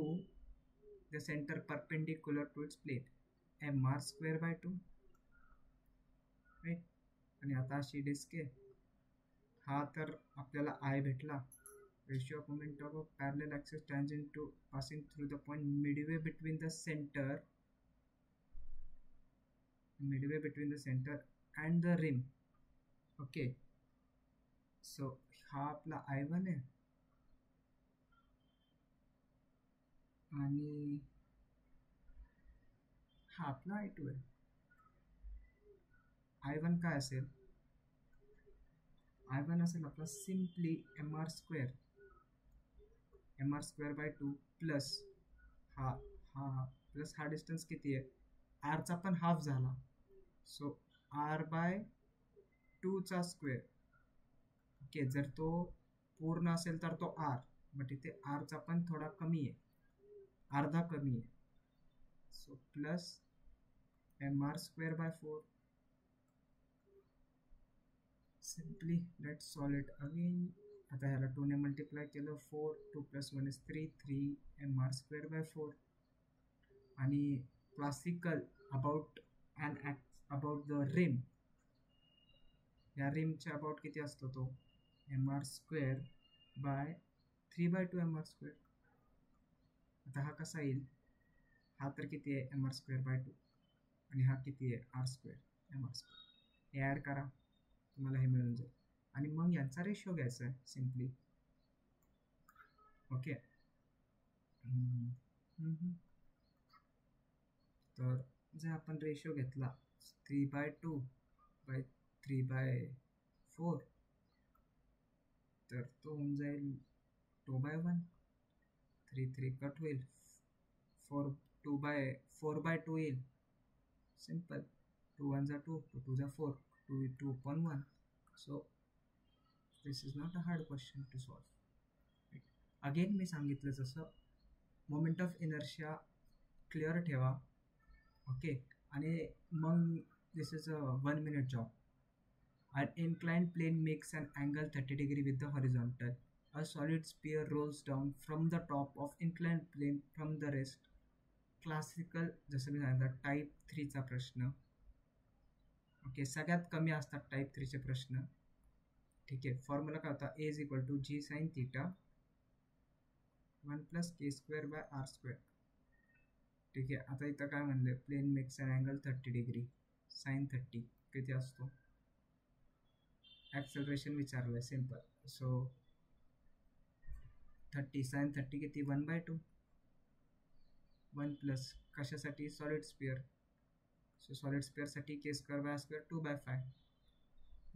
the centre perpendicular to its plane, mr²/2, right? आणि आता अशी डिस्क आहे, हा तर आपल्याला आय भेटला. Ratio of moment of parallel axis tangent to passing through the point midway between the centre and the rim. Okay, so हा आपला I1 आहे, आणि हा आपला I2 आहे. I1 काय असेल? I1 असेल आपला सिम्पली mr²/2 प्लस हा प्लस हा डिस्टन्स किती आहे? आरचा पण हाफ झाला, सो r/2 चा स्क्वेअर. ओके, जर तो पूर्ण असेल तर तो r, बट इथे आरचा पण थोडा कमी आहे, अर्धा कमी आहे, so plus mr²/4. Simply let's solve it again. आता ह्याला 2ने मल्टिप्लाय केलं, 4, 2 + 1 is 3, 3 mr²/4. आणि क्लासिकल अबाउट द रिम, या रिमच्या अबाउट किती असतो तो? mr²/3/2 mr². आता हा कसा येईल? हा तर किती आहे? mr²/2, आणि हा किती आहे? r², mr². हे ॲड करा, तुम्हाला हे मिळून जाईल, आणि मग यांचा रेशो घ्यायचा आहे सिम्पली. ओके, तर जर आपण रेशो घेतला 3/2/3/4, तर तो होऊन जाईल 2/1. 3 3 कट होईल, 4/2 येईल. Simple, 2 1 = 2, 2 2 = 4, 2/1. So this is not a hard question to solve. Again मी सांगितलं जसं, मोमेंट ऑफ इनर्शिया क्लिअर ठेवा. ओके, आणि मग this is a 1 minute job. An inclined plane makes an angle 30 degree with the horizontal. A solid sphere rolls down from the top of inclined plane from the rest. Classical, जसं मी सांगितलं, type 3चा प्रश्न. Okay, सगळ्यात कमी असतात type 3चे प्रश्न. ठीक आहे, formula काय होता? A = g sin θ 1 + k²/r². ठीक आहे, आता इथं काय म्हणलंय? Plane makes an angle 30 degree. Sine 30 किती असतो? ॲक्सलरेशन विचारलं आहे, सिम्पल. सो 30 साइन 30 किती? 1/2. 1 प्लस कशासाठी? Solid sphere. सो सॉलिड स्पिअरसाठी के स्क्वेअर बाय स्क्वेअर 2/5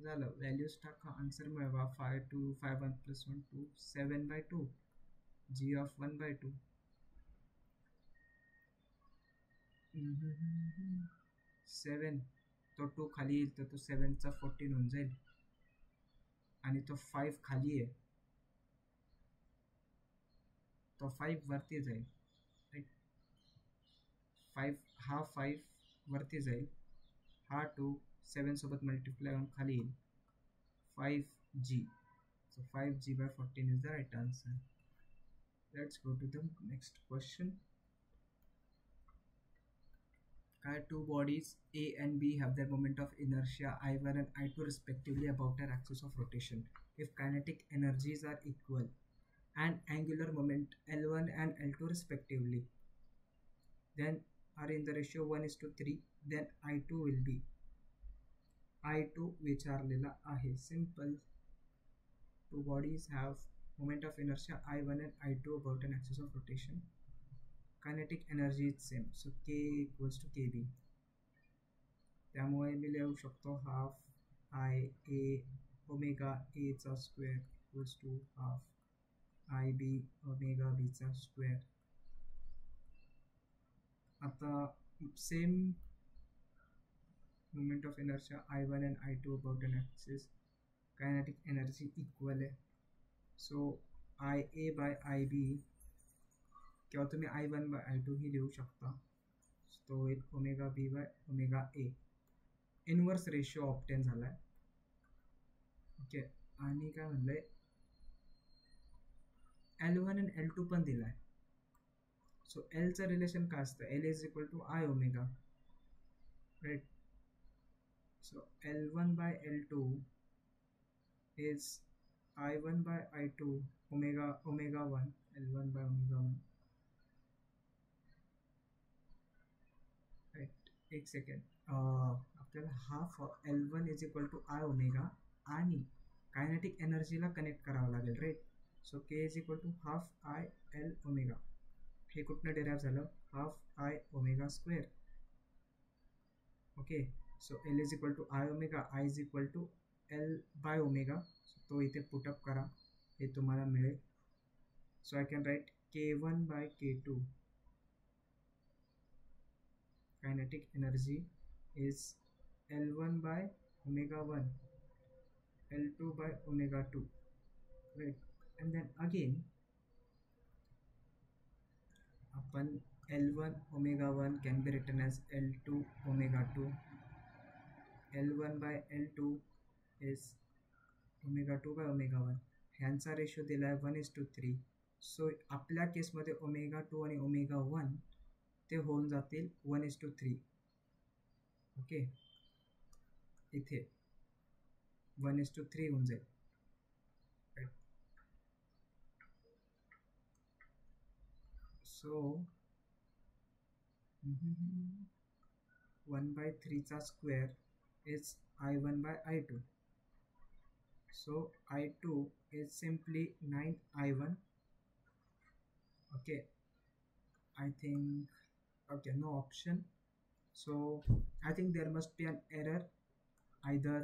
झालं. व्हॅल्यूज टाका, आन्सर मिळवा. 5 2 5 1 प्लस 1 2 7/2 g ऑफ 1/2. 7 तो 2 खाली येईल तर तो 7चा 14 होऊन जाईल आणि तो 5 खाली आहे तो 5 वरती जाईल. राईट, 5 हा 5 वरती जाईल, हा 2 7 सोबत मल्टिप्लाय होऊन खाली येईल 5g. So 5g by 14 is the right answer. Let's go to the next question. Two bodies A and B have their moment of inertia I1 and I2 respectively about their axis of rotation. If kinetic energies are equal and angular moment L1 and L2 respectively, then are in the ratio 1:3, then I2 will be I2 विचारलेला आहे. Simple. Two bodies have moment of inertia I1 and I2 about an axis of rotation. Kinetic energy is same, so K equals to KB. त्यामुळे मी लिहू शकतो half I A omega A चा square equals to half I B omega B चा square. आता same moment of inertia I1 and I2 about an axis, kinetic energy equal आहे. So I A by I B किंवा तुम्ही I1 by I2 ही लिहू शकता. तो एक omega B by omega A. Inverse ratio obtain झाला आहे. ओके, आणि काय म्हणलंय L1 आणि L2 पण दिला आहे. सो एलचं रिलेशन काय असतं? L is equal to I omega, right. So L1 by L2 is I1 by I2 omega omega 1 L1 by omega 1. Right, एक सेकंड. आपल्याला half L1 is equal to I omega आणि kinetic एनर्जीला connect करावं लागेल, right. So K is equal to half I L omega. हे कुठनं derive झालं? Half I omega square. Okay, so L is equal to I omega, I is equal to L by omega. तो इथे put up करा, हे तुम्हाला मिळेल. So I can write K1 by K2. Kinetic energy is L1 by omega 1, L2 by omega 2, right? And then again upon L1 omega 1 can be written as L2 omega 2. L1 by L2 is omega 2 by omega 1. ह्यांचा ratio दिला आहे 1:3. So आपल्या केसमध्ये omega 2 आणि omega 1 ते होऊन जातील 1:3. Okay, इथे 1:3 होऊन जाईल. सो 1/3 चा square is I1 by I2. So I2 is simply 9I1. Okay, I think, okay, no option. So I think there must be an error. Either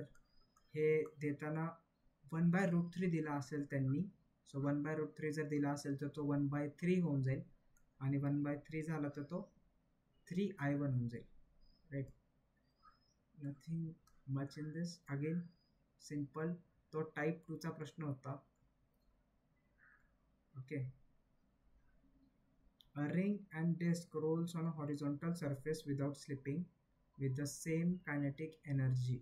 हे देताना 1/√3 दिला असेल त्यांनी. सो 1/√3 जर दिला असेल तर तो 1/3 होऊन जाईल आणि 1/3 झाला तर तो 3I1 होऊन जाईल, right. Nothing much in this. Again simple. तो टाईप 2चा प्रश्न होता. Okay, a ring and disk rolls on a horizontal surface without slipping with the same kinetic energy,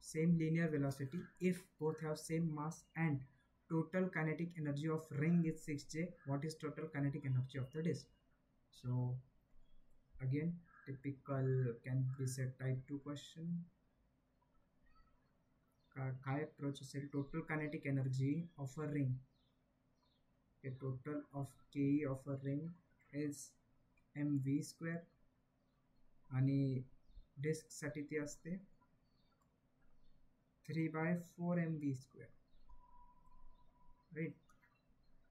same linear velocity, if both have same mass and total kinetic energy of ring is 6J. What is total kinetic energy of the disk? So again typical can be said type 2 question. काय approach असेल? Total kinetic energy of a ring. The total of Ke of a ring is mv square आणि डिस्कसाठी ती असते 3/4 MV², right?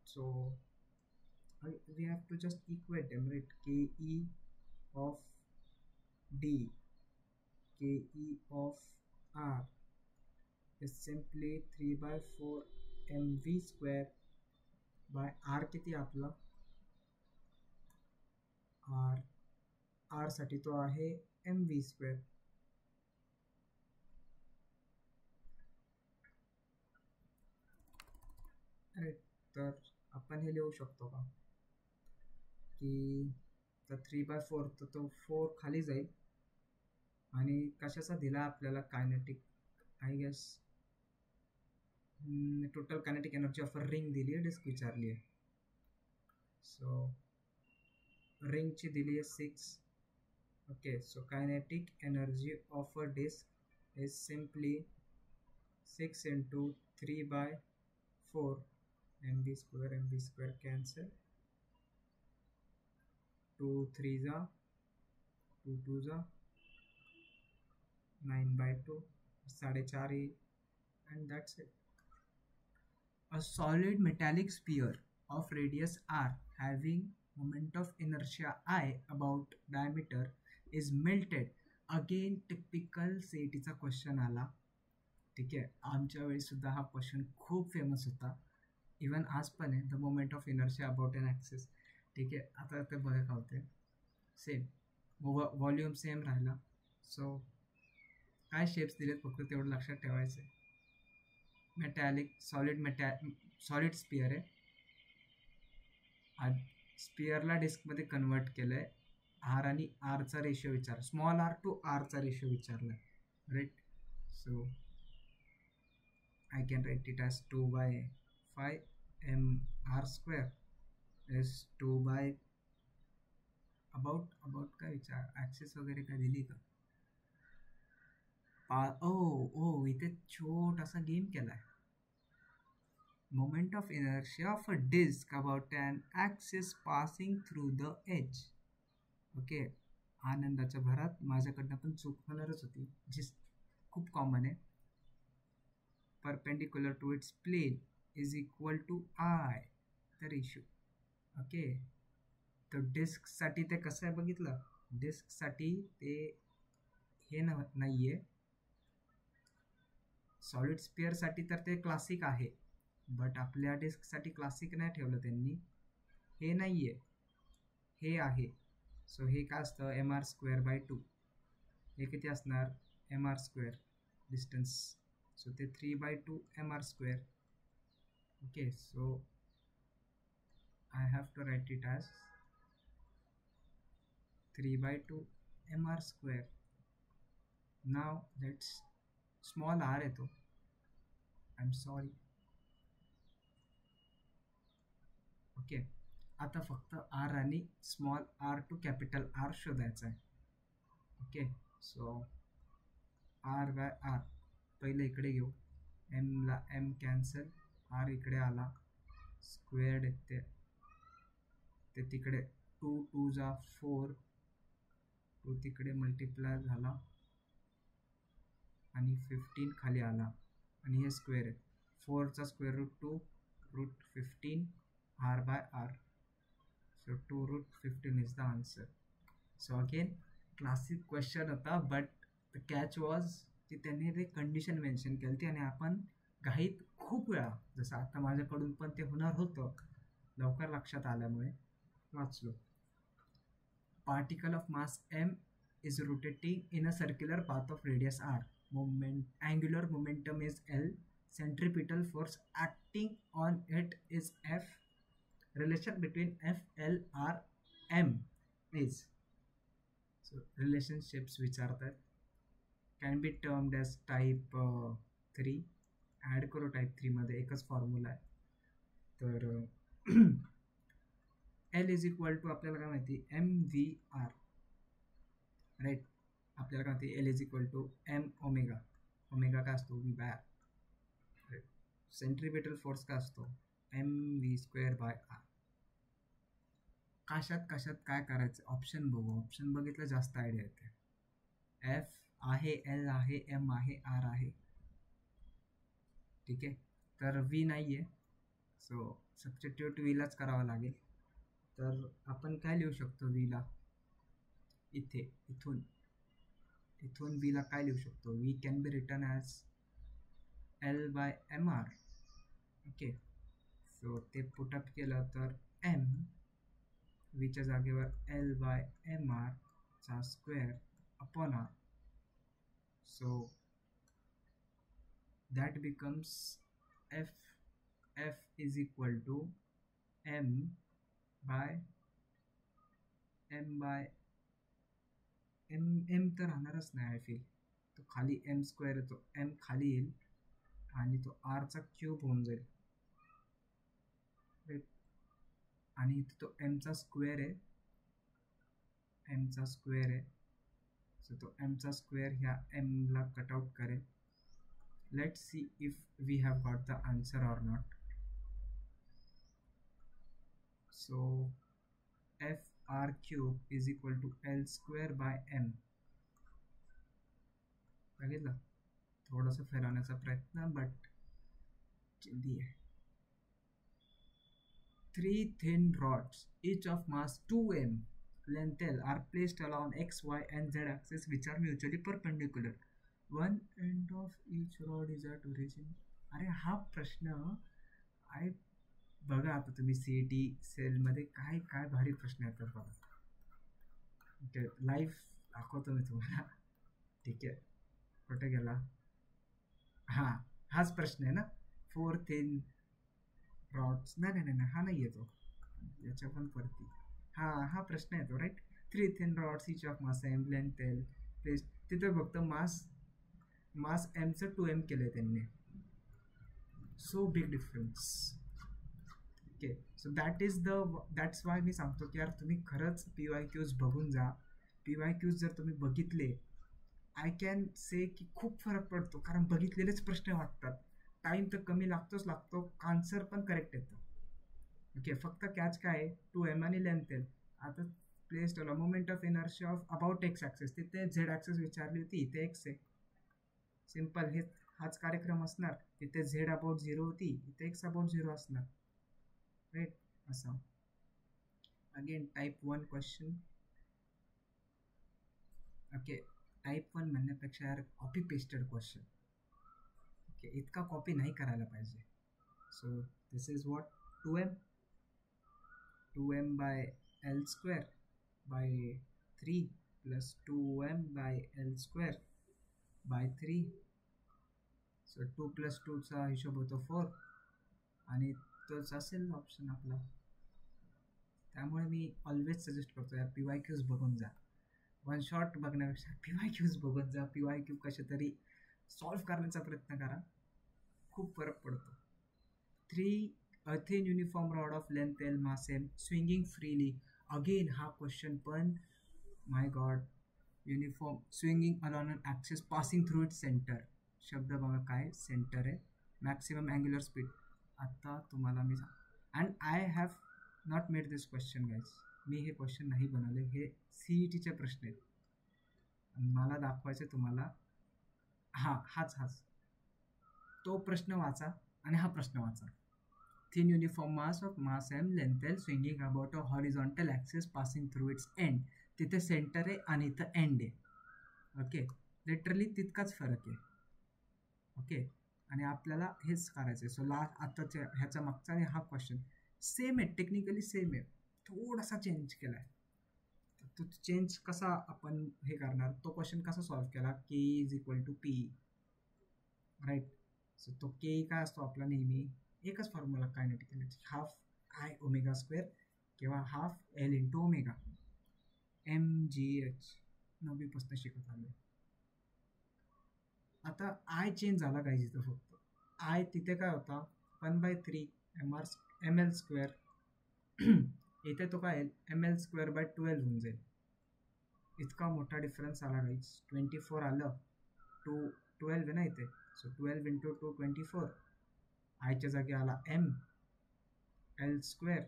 So we have to just equate them, right? Ke of D, Ke of R is simply 3/4 MV² by R. किती आपला R, R साठी तो आहे MV². Right. तर आपण हे लिहू शकतो का की तर 3/4 तर तो 4 खाली जाईल आणि कशाचा दिला आपल्याला kinetic, I guess total kinetic energy of a ring दिली आहे, डिस्क विचारली आहे. सो रिंगची दिली आहे 6. Okay, so kinetic energy of a disc is simply 6 into 3/4 MV². MV² cancel, 2 3 जा 2 2 जा 9/2, 4.5 येईल, and that's it. A solid metallic sphere of radius r having moment of inertia I about diameter is melted. Again typical सीईटीचा question आला. ठीक आहे, आमच्या वेळी सुद्धा हा क्वेश्चन खूप फेमस होता, इवन आज पण आहे. The moment of inertia about an axis. ठीक आहे, आता ते बघा का होते सेम, व्हॉल्यूम सेम राहिला. सो काय शेप्स दिलेत फक्त तेवढं लक्षात ठेवायचं आहे. मेटॅलिक सॉलिड स्पिअर आहे. स्पिअरला डिस्कमध्ये कन्वर्ट केलं आहे. आर आणि आरचा रेशो विचार, स्मॉल आर टू आरचा रेशो विचारला आहे, right? So I can write it as 2/5 MR² is 2 about काय विचार, ॲक्सिस वगैरे काय दिली का? ओ इथे छोटासा गेम केला आहे. Moment of inertia of a disk about an axis passing through the edge. Okay, आनंदाच्या भरात माझ्याकडनं पण चूक होणारच होती, जी खूप कॉमन आहे. Perpendicular to its plane is equal to I the ratio. Okay, तर डिस्कसाठी ते कसं आहे बघितलं. डिस्कसाठी ते हे नाही आहे. सॉलिड स्पिअरसाठी तर ते क्लासिक आहे, बट आपल्या डिस्कसाठी क्लासिक नाही ठेवलं त्यांनी. हे नाही आहे, हे आहे. सो हे काय असतं MR²/2. हे किती असणार MR² डिस्टन्स. सो ते 3/2 MR². Okay, so I have to write it as 3/2 MR². Now let's small R येतो, आय एम सॉरी. ओके, आता फक्त आर आणि small R to capital R शोधायचं आहे. ओके, सो R/R पहिले इकडे घेऊ. एमला एम कॅन्सल, आर इकडे आला, स्क्वेअर्ड येते ते तिकडे 2 2 जा 4, 2 तिकडे मल्टिप्लाय झाला आणि 15 खाली आला आणि हे स्क्वेअर आहे. 4चा square route 2 √15 R/R. So 2√15 is the answer. So again classic question होता, बट द कॅच वॉज की त्यांनी ते कंडिशन मेन्शन केली होती आणि आपण घाईत खूप वेळा, जसं आता माझ्याकडून पण ते होणार होतं, लवकर लक्षात आल्यामुळे वाचलो. Particle of mass m is rotating in a circular path of radius r. Angular momentum is L. Centripetal force acting on it is F. Relation between F, L, R, M is. So relationships विचारतात. Can be termed as type 3. Add करू type 3 मध्ये, एकच formula आहे. तर L is equal to आपल्याला काय माहिती MVR, right? आपल्याला काय माहिती L is equal to M omega. Omega काय असतो V/R. सेंट्रिपेटल फोर्स काय असतो MV²/R. कशात काय करायचं ऑप्शन बघू. ऑप्शन बघितलं जास्त आयडिया येते. एफ आहे, एल आहे, एम आहे, आर आहे. ठीक आहे. तर व्ही नाही आहे, सो सबस्टिट्यूट व्हीलाच करावं लागेल. तर आपण काय लिहू शकतो व्हीला? इथून इथून व्हीला काय लिहू शकतो? V can be written as L by M R. Okay, so ते पुटअप केलं तर एम व्हीच्या जागेवर एल बाय एम आर चा square upon R. So that becomes f f is equal to m by m तर राहणारच नाही. I feel तो खाली एम स्क्वेअर येतो, एम खाली येईल आणि तो आर चा क्यूब होऊन जाईल. राईट. आणि इथे तो एमचा स्क्वेअर आहे, एमचा स्क्वेअर आहे. सो तो एमचा स्क्वेअर ह्या एमला कट आउट करेल. Let's see if we have got the answer or not. So fr cube is equal to l square by m. बघितलं, थोडंसं फिरवण्याचा प्रयत्न, बट जल्दी आहे. 3 thin rods each of mass 2m length L are placed along x, y and z axis which are mutually perpendicular. One end of each rod is at origin. अरे हा प्रश्न आहे बघा. आता तुम्ही सी टी सेलमध्ये काय काय भारी प्रश्न येतात बघा. ओके, लाईव्ह दाखवतो मी तुम्हाला. ठीक आहे, कुठे गेला? हां, हाच प्रश्न आहे ना. 4 thin rods. नाही नाही नाही, हा नाही येतो याच्या पण वरती. हा प्रश्न येतो. Right. 3 thin rods each of mass m length L placed. तिथे फक्त मास एमचं 2m केलं त्यांनी. So big difference. Okay, so that's why मी सांगतो की यार तुम्ही खरंच पी वाय क्यूज बघून जा. पी वाय क्यूज जर तुम्ही बघितले, आय कॅन से की खूप फरक पडतो, कारण बघितलेलेच प्रश्न वाटतात. टाईम तर कमी लागतो, आन्सर पण करेक्ट येतं. ओके, फक्त कॅच काय आहे? 2m आणि लेंथ एल. आता प्लेस ठेवला moment of inertia of about x access. तिथे झेड ॲक्सेस विचारली होती, इथे एक्स आहे. सिम्पल, हाच कार्यक्रम असणार. तिथे झेड अबाउट 0 होती, इथे एक्स अबाउट 0 असणार. राईट. असं again type 1 question. Okay, type 1 म्हणण्यापेक्षा यार कॉपी पेस्टेड क्वेश्चन. ओके, इतका कॉपी नाही करायला पाहिजे. So this is what 2m by L square by 3 plus 2m by L square by 3. So 2 plus 2चा हिशोब होतो 4 आणि तोच असेल ऑप्शन आपला. त्यामुळे मी ऑलवेज सजेस्ट करतो यार पी वाय क्यूज बघून जा. वन शॉट बघण्यापेक्षा पी वाय क्यूज बघून जा. पी वाय क्यू कसे तरी सॉल्व्ह करण्याचा प्रयत्न करा, खूप फरक पडतो. 3 thin uniform rod of length L mass M swinging freely. Again हा क्वेश्चन पण my god. Uniform swinging along an axis passing through its centre. शब्द बघा काय, सेंटर आहे. Maximum angular speed. आता तुम्हाला मी and I have not made this question guys. मी हे क्वेश्चन नाही बनवले, हे सी ई टीचे प्रश्न आहेत. मला दाखवायचे तुम्हाला. हाच तो प्रश्न वाचा आणि हा प्रश्न वाचा. Thin uniform mass of mass m length L swinging about a horizontal axis passing through its end. तिथे सेंटर आहे आणि इथं एंड आहे. ओके, लिटरली तितकाच फरक आहे. ओके, आणि आपल्याला हेच करायचं आहे. सो आताच्या ह्याचा मागचा आणि हा क्वेश्चन सेम आहे, टेक्निकली सेम आहे, थोडासा चेंज केला आहे. तो चेंज कसा आपण हे करणार, तो क्वेश्चन कसा सॉल्व्ह केला? K is equal to P. Right. So तो के काय असतो आपला नेहमी एकच formula kinetic energy, half I omega square किंवा half L into omega. M G H 9वीपासून शिकत आलो. आता आय चेंज झाला काय तिथं, फक्त आय तिथे काय होता 1/3 एम एल स्क्वेअर. इथे तो काय एम एल स्क्वेअर बाय 12 होऊन जाईल. इतका मोठा डिफरन्स आला गाईज. 24 आलं, 12 आहे ना इथे. So 12 into 2 24. आयच्या जागी आला M L square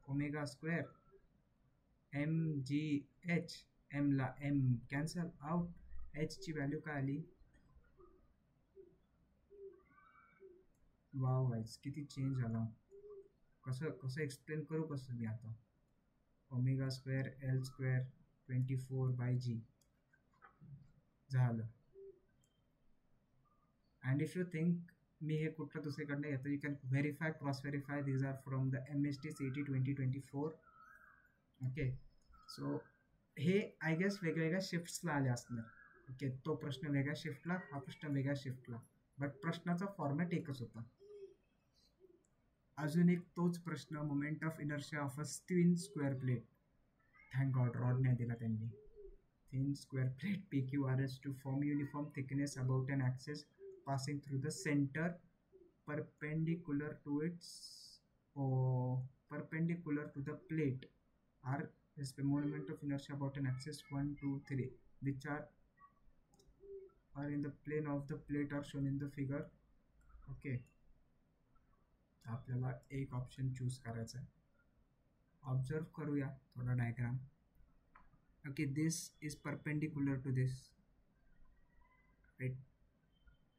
omega square M G H M ला एम कॅन्सल आउट, एच ची व्हॅल्यू काय आली. वाव गाईज किती चेंज झाला. कसं कसं एक्सप्लेन करू कसं मी आता. Omega square L square 24/g झालं. अँड इफ यू थिंक मी हे कुठलं दुसरीकडनं येतो, you can verify cross verify these are from the MST CT 2024. Okay, so हे आय गेस वेगवेगळ्या शिफ्ट्सला आले असणार. ओके, तो प्रश्न वेगळ्या शिफ्टला, हा प्रश्न वेगळ्या शिफ्टला, बट प्रश्नाचा फॉर्मॅट एकच होता. अजून एक तोच प्रश्न, moment of inertia of a twin square plate. Thank God rod नाही दिला त्यांनी. Thin square plate PQRS to form uniform thickness about an axis passing through the center perpendicular to its perpendicular to the plate are is the moment of inertia about an axis 1 2 3 which are in the plane of the plate are shown in the figure. Okay, आपल्याला एक option choose करायचा आहे. Observe करूया थोडा diagram. Okay, this is perpendicular to this, right?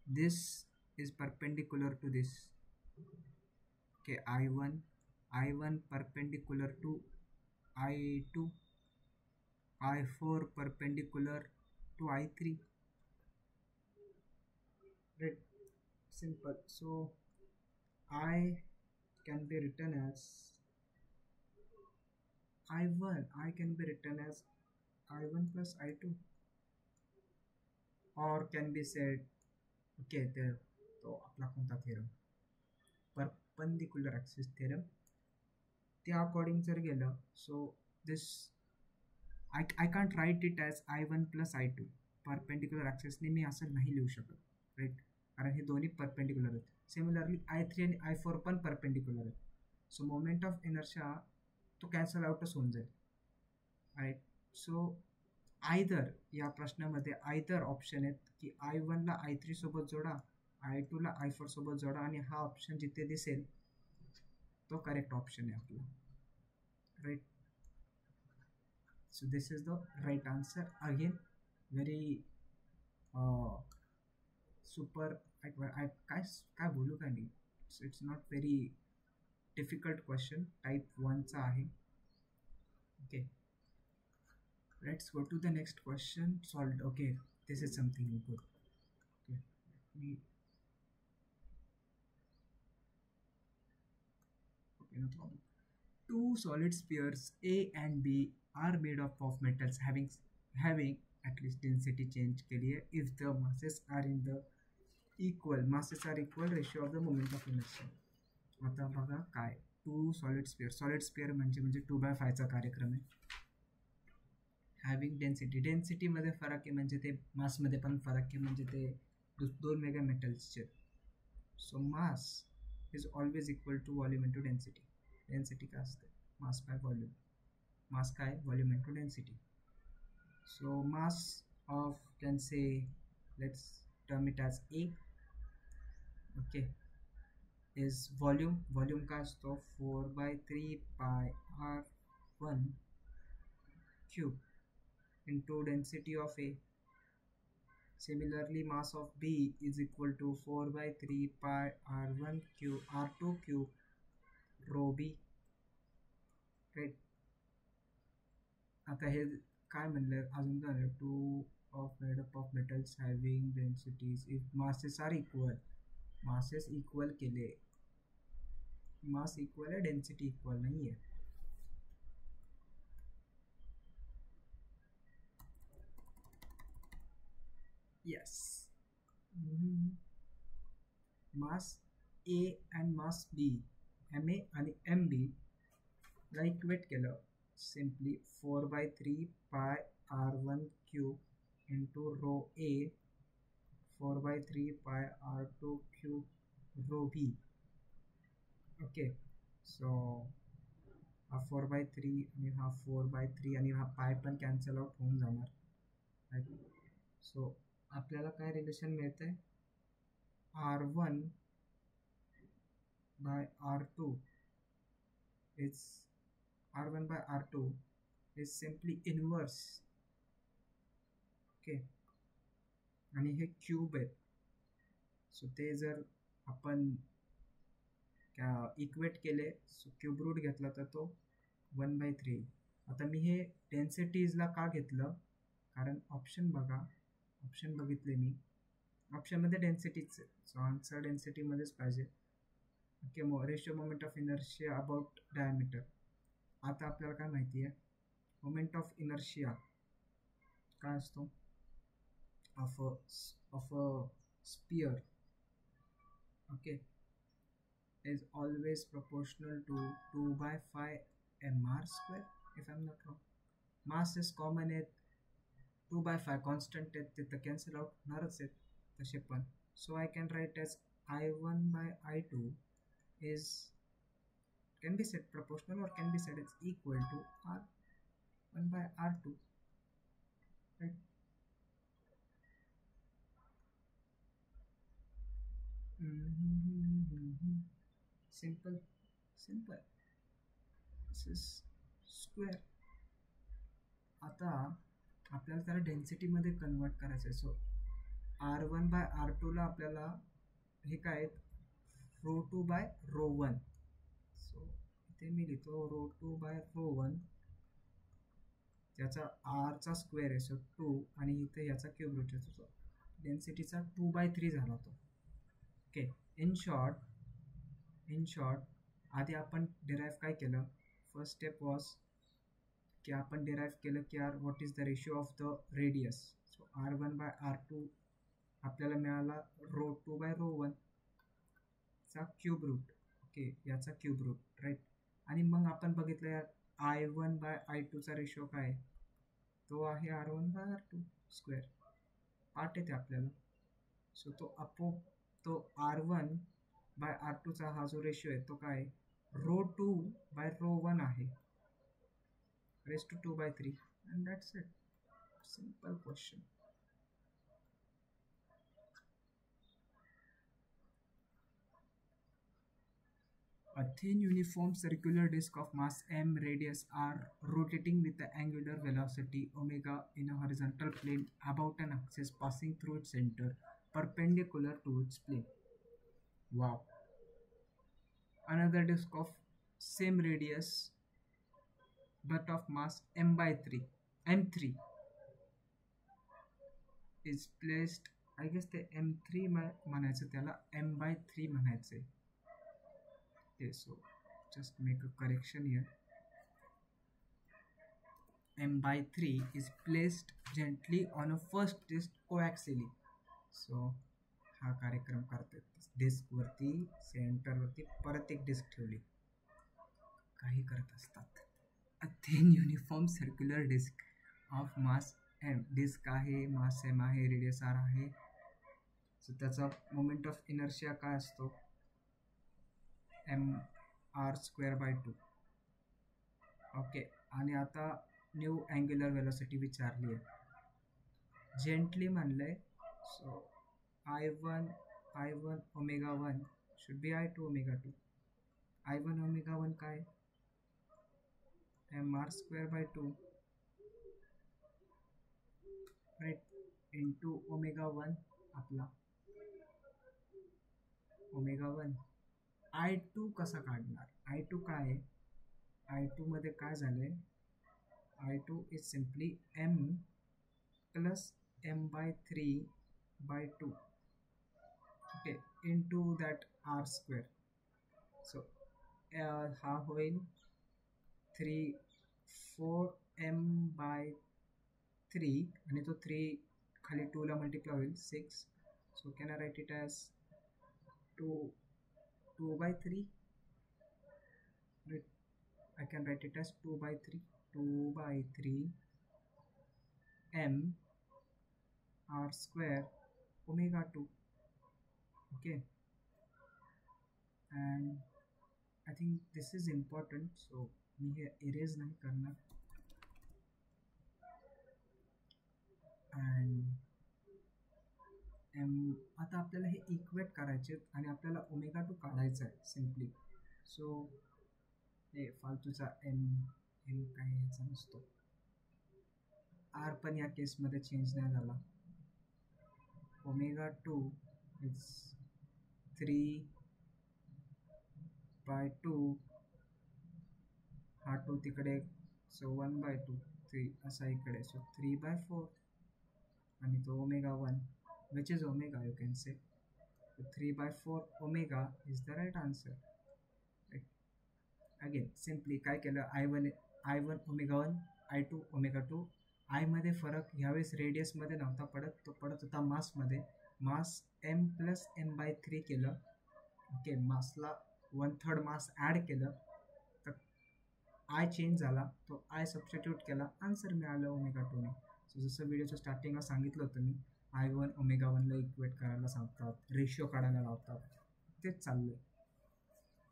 This is perpendicular to this. Okay, I1 perpendicular to I2, I4 perpendicular to I3, right? Simple. So I can be written as I can be written as I1 plus I2, or can be said, okay, there, तो आपला कोणता theorem, perpendicular axis theorem, त्या according जर गेलं, so this I can't write it as I1 plus I2. Perpendicular ॲक्सिसने मी असं नाही लिहू शकत, राईट, कारण हे दोन्ही परपेंडिकुलर आहेत. सिमिलरली I3 आणि I4 पण परपेंडिकुलर आहेत. सो मोमेंट ऑफ इनर्शिया तो कॅन्सल आउटच होऊन जाईल, राईट. सो आयदर या प्रश्नामध्ये आयदर ऑप्शन आहेत की I1ला I3 सोबत जोडा, I2ला I4 सोबत जोडा, आणि हा ऑप्शन जिथे दिसेल तो करेक्ट ऑप्शन आहे आपला, right. So this is the right answer. Again very super. काय काय बोलू काय नाही. It's not very difficult question, type 1चा आहे. Okay, let's go to the next question. Solved. Okay, this is something good. Okay, let me. Okay, no problem. Two solid spheres A and B are made up of metals having at least density change के लिए if the masses are in the equal ratio of the moment of inertia. आता बघा काय, to solid sphere म्हणजे 2/5चा कार्यक्रम आहे. Having डेन्सिटीमध्ये फरक आहे, म्हणजे ते मासमध्ये पण फरक आहे, म्हणजे ते दोन वेगळ्या मेटल्सचे. So mass is always equal to volume into density. Density काय असते, मास बाय व्हॉल्यूम, मास काय, volume into density. So mass of can say, let's term it as A. Okay, is volume काय असतो, 4/3πr1 cube into density of A. Similarly, mass of B is equal to 4/3πr1 cube r2 cube rho B. Right. आता हे काय म्हणलं अजून झालं, two of made up of metals having densities if masses are equal. Masses equal केले, mass equal आहे, density equal नाही आहे. Yes. Mass A and mass B, MA आणि MB ला इक्वेट केलं, simply 4/3πr1 cube into rho A 4/3πr2 cube rho B. Okay, so हा 4/3 आणि हा 4/3 आणि हा पाय पण कॅन्सल आउट होऊन जाणार, राईट. सो आपल्याला काय रिलेशन मिळतं आहे, R1/R2 is R1/R2 is simply inverse okay. आणि हे क्यूब आहेत. सो ते जर आपण इक्वेट केले, सो क्यूब रूट घेतला तर तो 1/3. आता मी हे डेन्सिटीजला का घेतलं, कारण ऑप्शन बघा, ऑप्शन बघितले मी, ऑप्शनमध्ये डेन्सिटीच आहे, सो आन्सर डेन्सिटीमध्येच पाहिजे. Okay. Ratio moment of inertia about diameter. आता आपल्याला काय माहिती आहे, मोमेंट ऑफ इनर्शिया काय असतो, of a sphere, okay, is always proportional to 2 by 5 mr square, if I'm not wrong. Mass is common आहे, 2 by 5 constant आहेत, ते तर cancel out होणारच आहेत तसे पण. So I can write as I1 by I2 is can be said proportional or can be said as equal to R1 by R2, right? Simple, simple. This is square. आता आपल्याला त्याला डेन्सिटीमध्ये convert करायचं आहे. So R1 bye R2ला आपल्याला हे काय आहेत, ρ2 by ρ1. So इथे मी लिहितो ρ2 बाय ρ1, त्याचा आरचा स्क्वेअर आहे, सो 2, आणि इथे याचा क्यूब रूट आहे, सो डेन्सिटीचा 2/3 झाला तो. ओके. इन शॉर्ट आधी आपण डिराईव्ह काय केलं, फर्स्ट स्टेप वॉज की आपण डिराईव्ह केलं की what is the ratio of the radius. So R1 by R2 आपल्याला मिळाला ρ2 बाय ρ1 चा क्यूब रूट. ओके, याचा क्यूब रूट, राईट. आणि मग आपण बघितलं यार I1 बाय I2 चा रेशो काय आहे, तो आहे R1 बाय R2 स्क्वेअर. पाठ येते आपल्याला. सो तो R1 बाय R2 चा हा जो रेशो आहे तो काय आहे, ρ2 बाय ρ1 आहे, raised to 2/3, and that's it. Simple question. A thin uniform circular disk of mass m radius r rotating with the angular velocity omega in a horizontal plane about an axis passing through its center perpendicular to its plane. Wow. Another disk of same radius but of mass m3 is placed, I guess ते m3 म्हणायचं, त्याला m/3 म्हणायचं. Okay, so just make a correction here. m/3 is placed gently on a first disk coaxially. So हा कार्यक्रम करते, disk वरती centre वरती परत एक डिस्क ठेवली, काही करत असतात. A thin uniform circular disc of mass m, disc आहे, मास m आहे, रेडियस r आहे. सो त्याचा मोमेंट ऑफ इनर्शिया काय असतो, mr²/2. ओके. आणि आता न्यू अँग्युलर वेलोसिटी विचारली आहे, जेंटली म्हणलंय, so I1 omega 1 should be I2 omega 2. I1 omega 1 काय, mr²/2, राईट, इंटू ओमेगा 1 आपला ओमेगा 1. I2 कसा काढणार, I2 काय आहे, I2 मध्ये काय झालंय, I2 is simply m plus m/3/2, okay, into that r². So हा होईल 4m/3, आणि तो 3 खाली 2 ला मल्टिप्लाय होईल 6. So can I write it as 2/3, right? I can write it as 2/3 m r² omega 2. Okay, and I think this is important, so मी हे erase नाही करणार. and आता आपल्याला हे इक्वेट करायचे आणि आपल्याला ओमेगा 2 काढायचा आहे सिम्पली. सो हे फालतूचा m काही ह्याचा नसतो. आर पण या केसमध्ये चेंज नाही झाला. ओमेगा 2 इज 3/2, हा 2 तिकडे, सो 1/2, 3 असा इकडे, सो 3/4, आणि तो omega 1 which is omega, you can say 3/4 omega is the right answer. Again simply काय केलं, I1 ओमेगा 1, I2 ओमेगा 2. आयमध्ये फरक ह्यावेळेस रेडियसमध्ये नव्हता पडत, तो पडत होता मासमध्ये. मास m+m/3 केलं. ओके, मासला 1/3 मास ॲड केलं तर आय चेंज झाला, तो आय सबस्टिट्यूट केला, आन्सर मिळालं ओमेगा 2 ने. सो जसं व्हिडिओच्या स्टार्टिंगला सांगितलं होतं मी, I1 ओमेगा 1ला इक्वेट करायला सांगतात, रेशिओ काढायला लावतात, तेच चाललंय.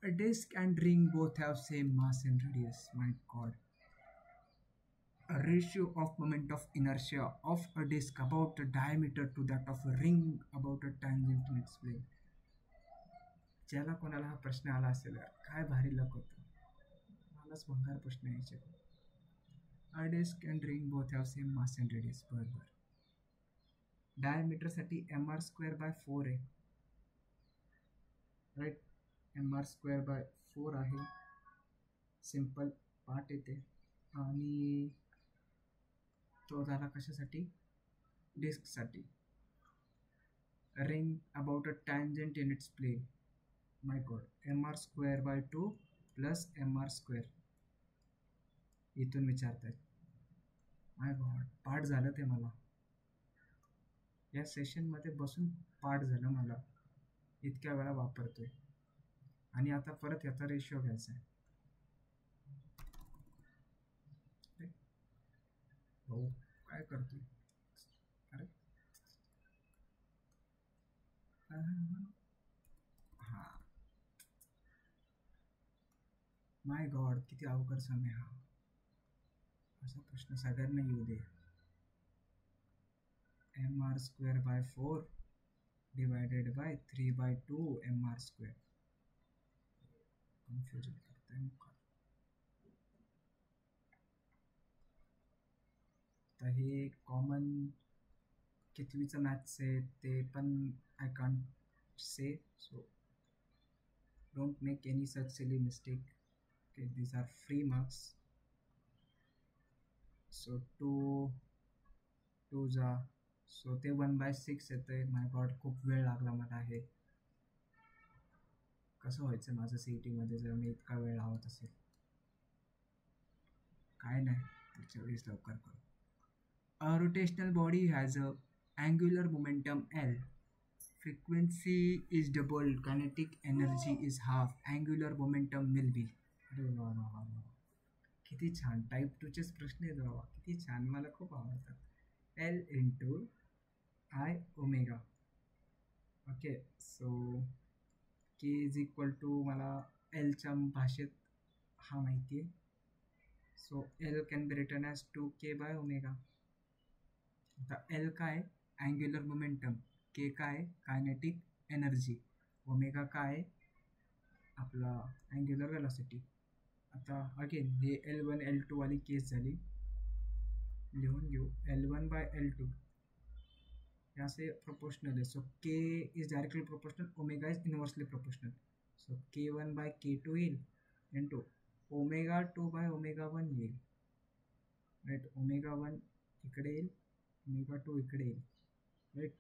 A disk and ring both have same mass and radius. My God. A ratio of moment of inertia of a disk about a diameter to that of a ring about a tangent in its plane. ज्याला कोणाला हा प्रश्न आला असेल, काय भारी लक होतं, मलाच भंगार प्रश्न यायचे. A disk and ring both have same mass and radius. बरोबर. डायमीटरसाठी mr²/4 आहे, राईट. mr²/4 आहे, सिंपल पार्ट येते. आणि तो झाला कशासाठी, डिस्कसाठी. Ring about a tangent in its plane. My god, mr²/2 plus mr², इथून विचारतायत. माय गॉड, पाठ झालं ते मला या सेशनमध्ये बसून, पाठ झालं मला, इतक्या वेळा वापरतोय. आणि आता परत याचा रेशिओ घ्यायचा आहे. भाऊ काय करतोय, अरे हा, माय गॉड, किती अवघड समय हा. असा प्रश्न सगळ्यांना येऊ दे. mr²/4 divided by 3/2 mr². Confusion करताय मग. तर हे कॉमन कितवीचं मॅथ्स आहे ते पण I can't say, so don't make any such silly mistake. Okay, these are free marks. So 2 जा, सो ते 1/6 येतंय. माय गॉड, खूप वेळ लागला मला. हे कसं व्हायचं माझं CET-मध्ये जर मी इतका वेळ लावत असेल. काय नाही, पुढच्या वेळेस लवकर करू. A rotational body has a angular momentum L. Frequency is double, kinetic energy is half, angular momentum will be. अरे वा वा वा वा, किती छान. टाईप 2चेच प्रश्न आहेत बाबा, किती छान, मला खूप आवडतात. L into I omega. Okay, so K is equal to, मला Lच्या भाषेत हा माहिती आहे. So L can be written as 2k/ओमेगा. आता L काय, अँग्युलर मोमेंटम, K काय, कायनेटिक एनर्जी, ओमेगा काय, आपला अँग्युलर वेलॉसिटी. आता अगेन हे L1 L2 वाली केस झाली, लिहून घेऊ. L1/L2 हे असे प्रोपोर्शनल आहे. So K is directly proportional, omega is inversely proportional. So K1/K2 येईल इंटू ओमेगा 2/ओमेगा 1 येईल, राईट. ओमेगा 1 इकडे येईल, ओमेगा 2 इकडे येईल, राईट.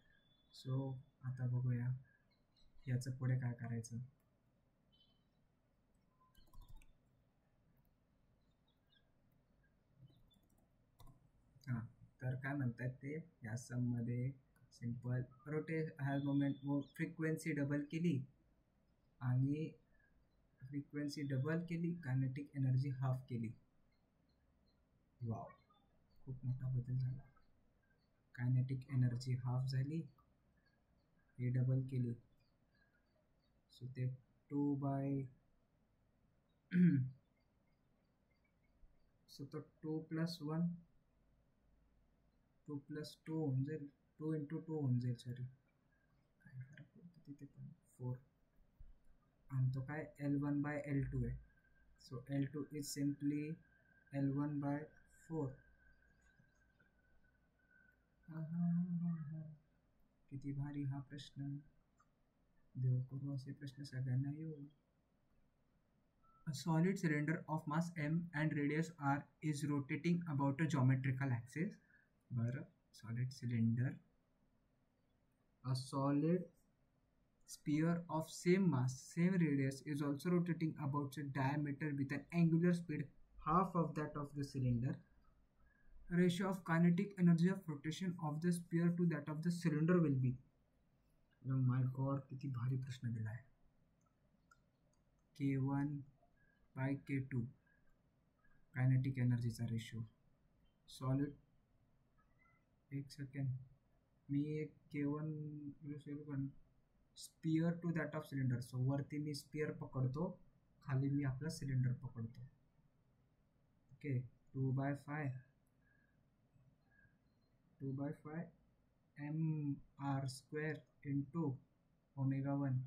सो आता बघूया याचं पुढे काय करायचं. हां, तर काय म्हणतात ते या सममध्ये, simple has moment, frequency double केली, आणि फ्रिक्वेन्सी डबल केली, कायनेटिक एनर्जी हाफ केली. वाव, खूप मोठा बदल झाला. कायनेटिक एनर्जी हाफ झाली, हे डबल केली, सो ते 2 सो तो 2 + 1, 2 + 2 होऊन जाईल, 2 × 2 होऊन जाईल, सॉरी, काय फरक पडतो तिथे पण, 4. आणि तो काय L1/L2 आहे. So L2 is simply L1/4. आहा. किती भारी हा प्रश्न. देव करू असे प्रश्न सगळ्यांना येऊ. A solid cylinder of mass m and radius r is rotating about a geometrical axis. बरं, solid cylinder. A solid sphere of same mass, same radius is also rotating about a diameter with an angular speed half of that of the cylinder. Ratio of kinetic energy of rotation of the sphere to that of the cylinder will be. Oh my god, किती भारी प्रश्न दिला आहे. K1 by K2 kinetic energyचा ratio. Solid, एक second, मी एक K1 sphere to that of cylinder. So वरती मी स्पियर पकडतो, खाली मी आपला सिलेंडर पकडतो. Okay, 2/5 mr² into ω1.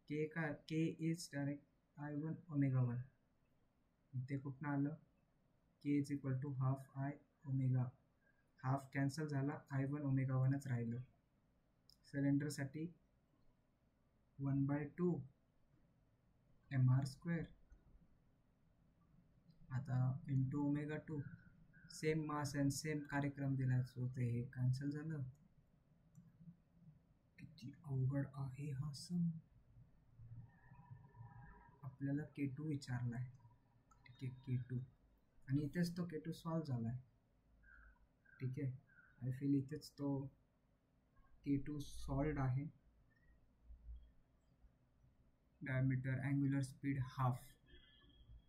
के काय, के इज डायरेक्ट I1 ω1. इथे कुठनं आलं, K is equal to half I omega. Half cancel झाला, I1 ω1च राहिलं. सिलेंडरसाठी 1/2 mr². आता into ω2. Same mass and same कार्यक्रम दिला, सो ते हे कॅन्सल झालं. किती अवघड आहे हा सम. आपल्याला K2 विचारलाय. ठीक आहे, K2, आणि इथेच तो K2 सॉल्व झालाय. ठीक आहे, आय फील इथेच तो K2 सॉल्ड आहे. Diameter, angular speed half,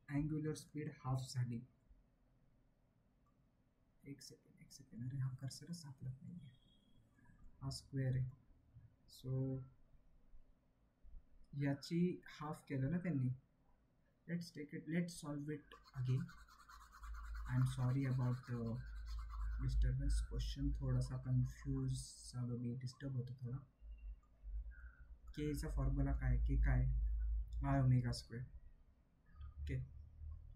angular speed half झाली. एक सेकंड, अरे हा कर्सरच सापडत नाही आहे. हा स्क्वेअर आहे, सो याची हाफ केलं ना त्यांनी. Let's take it, let's solve it again. I am sorry about the disturbance. Question थोडासा कन्फ्यूज झालो मी, डिस्टर्ब होतो थोडा. केचा फॉर्म्युला काय, के काय, I omega square. Okay,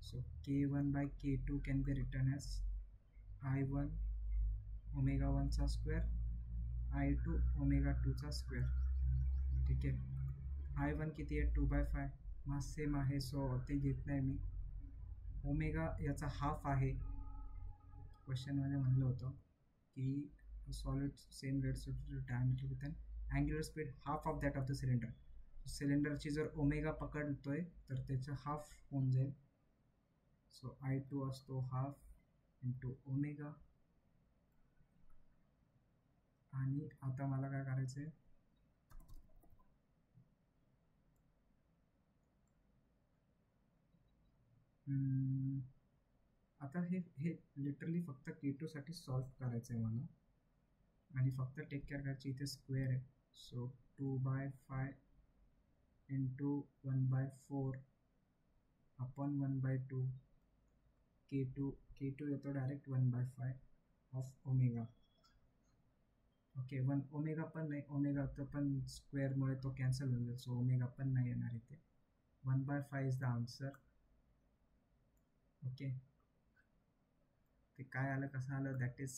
so K1/K2 can be written as I1 ω1चा स्क्वेअर, I2 ω2चा square. ठीक आहे, I1 किती आहे, 2/5. मास सेम आहे, सो ते घेत नाही मी. ओमेगा याचा हाफ आहे. क्वेश्चनमध्ये म्हणलं होतं की solid same rate diameter with an angular speed half of that of the cylinder. सिलेंडरची जर ओमेगा पकडतोय तर त्याचं हाफ होऊन जाईल. सो I2 असतो हाफ इंटू ओमेगा. आणि आता मला काय करायचं आहे, आता हे लिटरली फक्त K2 साठी सॉल्व करायचं आहे मला. आणि फक्त टेक केअर करायची, इथे स्क्वेअर आहे. So 2/5 into 1/4 upon 1/2. K2 येतो direct 1/5 of omega. Okay, 1 omega पण नाही, ओमेगा तर पण स्क्वेअरमुळे तो कॅन्सल होऊन जाईल, सो ओमेगा पण नाही येणार इथे. 1/5 इज द आन्सर. ओके, ते काय आलं, कसं आलं, that is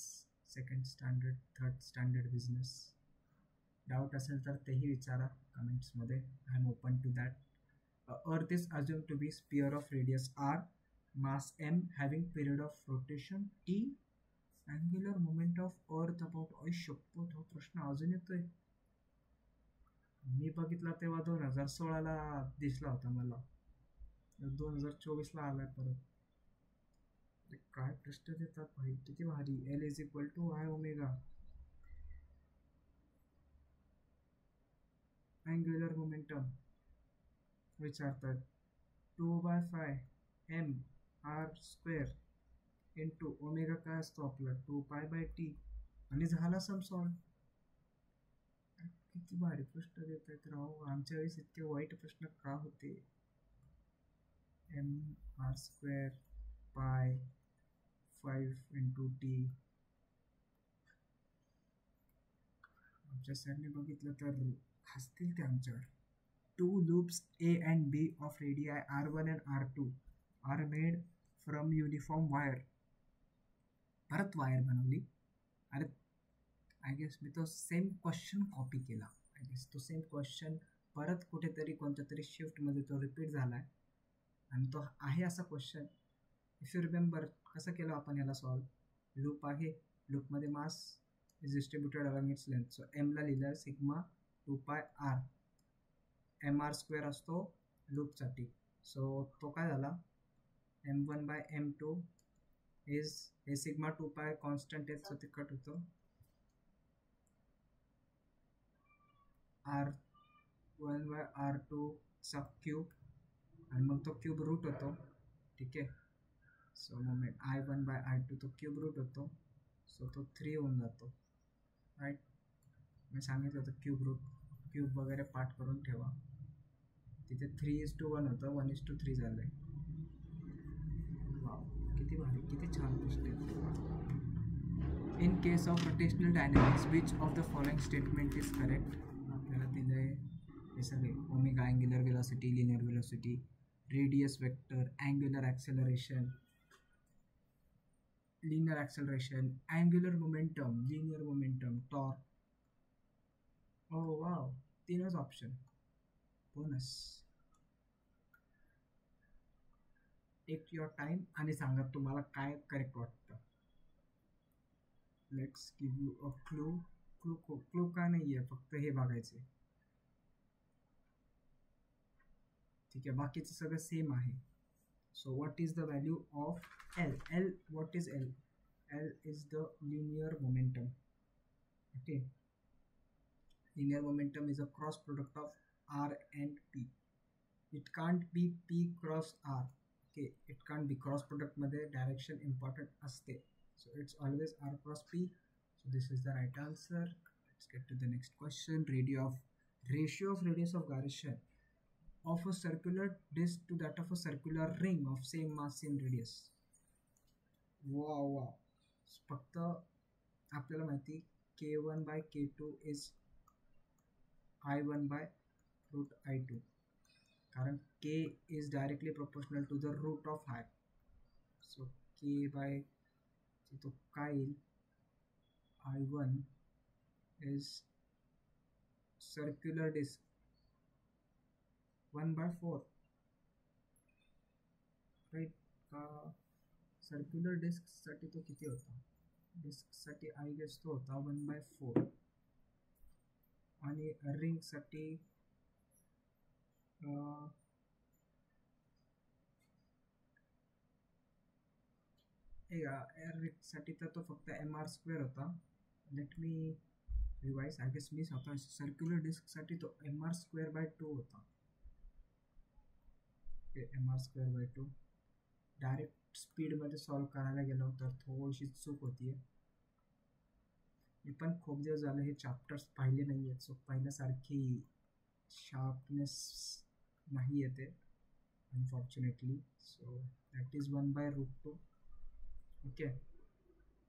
second standard, third standard business. Doubt असेल तर तेही विचारा कमेंट्समध्ये. I am open to that. Earth is assume to be sphere of radius r, mass m, having period of rotation t, angular moment of earth about. आई शपथ, हा प्रश्न अजून येतोय. मी बघितला तेव्हा 2016ला दिसला होता मला, 2024ला आलाय परत. काय प्रश्न देतात भाई, किती भारी. L is equal to I omega. Angular momentum विचारतात. 2/5 mr² इंटू ओमेगा काय असतो आपला, 2π/t. आणि झाला सम सॉल्व. किती भारी प्रश्न देत आहेत राव. आमच्या वेळेस इतके वाईट प्रश्न का होते. mr² पाय 5 इंटू t. आमच्या सरने बघितलं तर हसतील ते आमच्यावर. 2 loops A and B of radii R1 and R2 are made from uniform wire. परत वायर बनवली. अरे आय गेस मी तो सेम क्वेश्चन कॉपी केला. आय गेस तो सेम क्वेश्चन परत कुठेतरी कोणत्या तरी शिफ्टमध्ये तो रिपीट झाला आहे आणि तो आहे असा क्वेश्चन. इफ यू रिमेंबर कसं केलं आपण याला सॉल्व. लूप आहे, लूपमध्ये mass is distributed along its length. So एमला लिहिलं सिग्मा 2πr. mr² असतो लूपसाठी. सो तो काय झाला, m1/m2 इज हे सिग्मा 2π कॉन्स्टंट आहे सो ते कट होतं. r1/r2 चा क्यूब आणि मग तो क्यूब रूट होतो. ठीक आहे. सो मोमेंट i1/i2 तो क्यूब रूट होतो. सो तो 3 होऊन जातो. राईट. मी सांगितलं होतं क्यूब रूट, क्यूब वगैरे पाठ करून ठेवा. तिथे 3:1 होतं, 1:3 झालं आहे. वाव, किती भारी, किती छान गोष्ट आहे. In case of rotational dynamics which of the following statement is correct. आपल्याला दिलं आहे हे सगळे. Omega angular velocity, linear velocity, radius vector, angular acceleration, linear acceleration, angular momentum, linear momentum, torque. Oh wow, तीनच option. Bonus. Take your time आणि सांगा तुम्हाला काय करेक्ट वाटतं. Let's give you a clue. Clue का नाही आहे, फक्त हे बघायचं. ठीक आहे, बाकीचं सगळं सेम आहे. So what is the value of L. L, what is L. L is the linear momentum. Okay. Linear momentum is a cross product of R and P. It can't be P cross R. Okay, it can't be. Cross product मध्ये direction important असते. So it's always R cross P. So this is the right answer. Let's get to the next question. Ratio of radius of gyration of a circular disk to that of a circular ring of same mass, same radius. Wow. फक्त आपल्याला माहिती K1/K2 is I1/√I2, कारण K is directly proportional to the root of I. So तो काय येईल, I1 is circular disk 1/4. Right का. Circular डिस्कसाठी तो किती होता, डिस्कसाठी आय गेस तो होता 1/4 आणि रिंगसाठी रिंगसाठी तर तो फक्त mr² होता. Let me revise. I guess मी स्वतः सर्क्युलर डिस्कसाठी तो mr²/2 होता. mr²/2. डायरेक्ट स्पीडमध्ये सॉल्व करायला गेलो तर थोडीशी चूक होती. मी पण खूप दिवस झालं हे चॅप्टर्स पाहिले नाही आहेत. सो पहिल्यासारखी शार्पनेस नाही येते unfortunately. So that is 1/√2. Okay,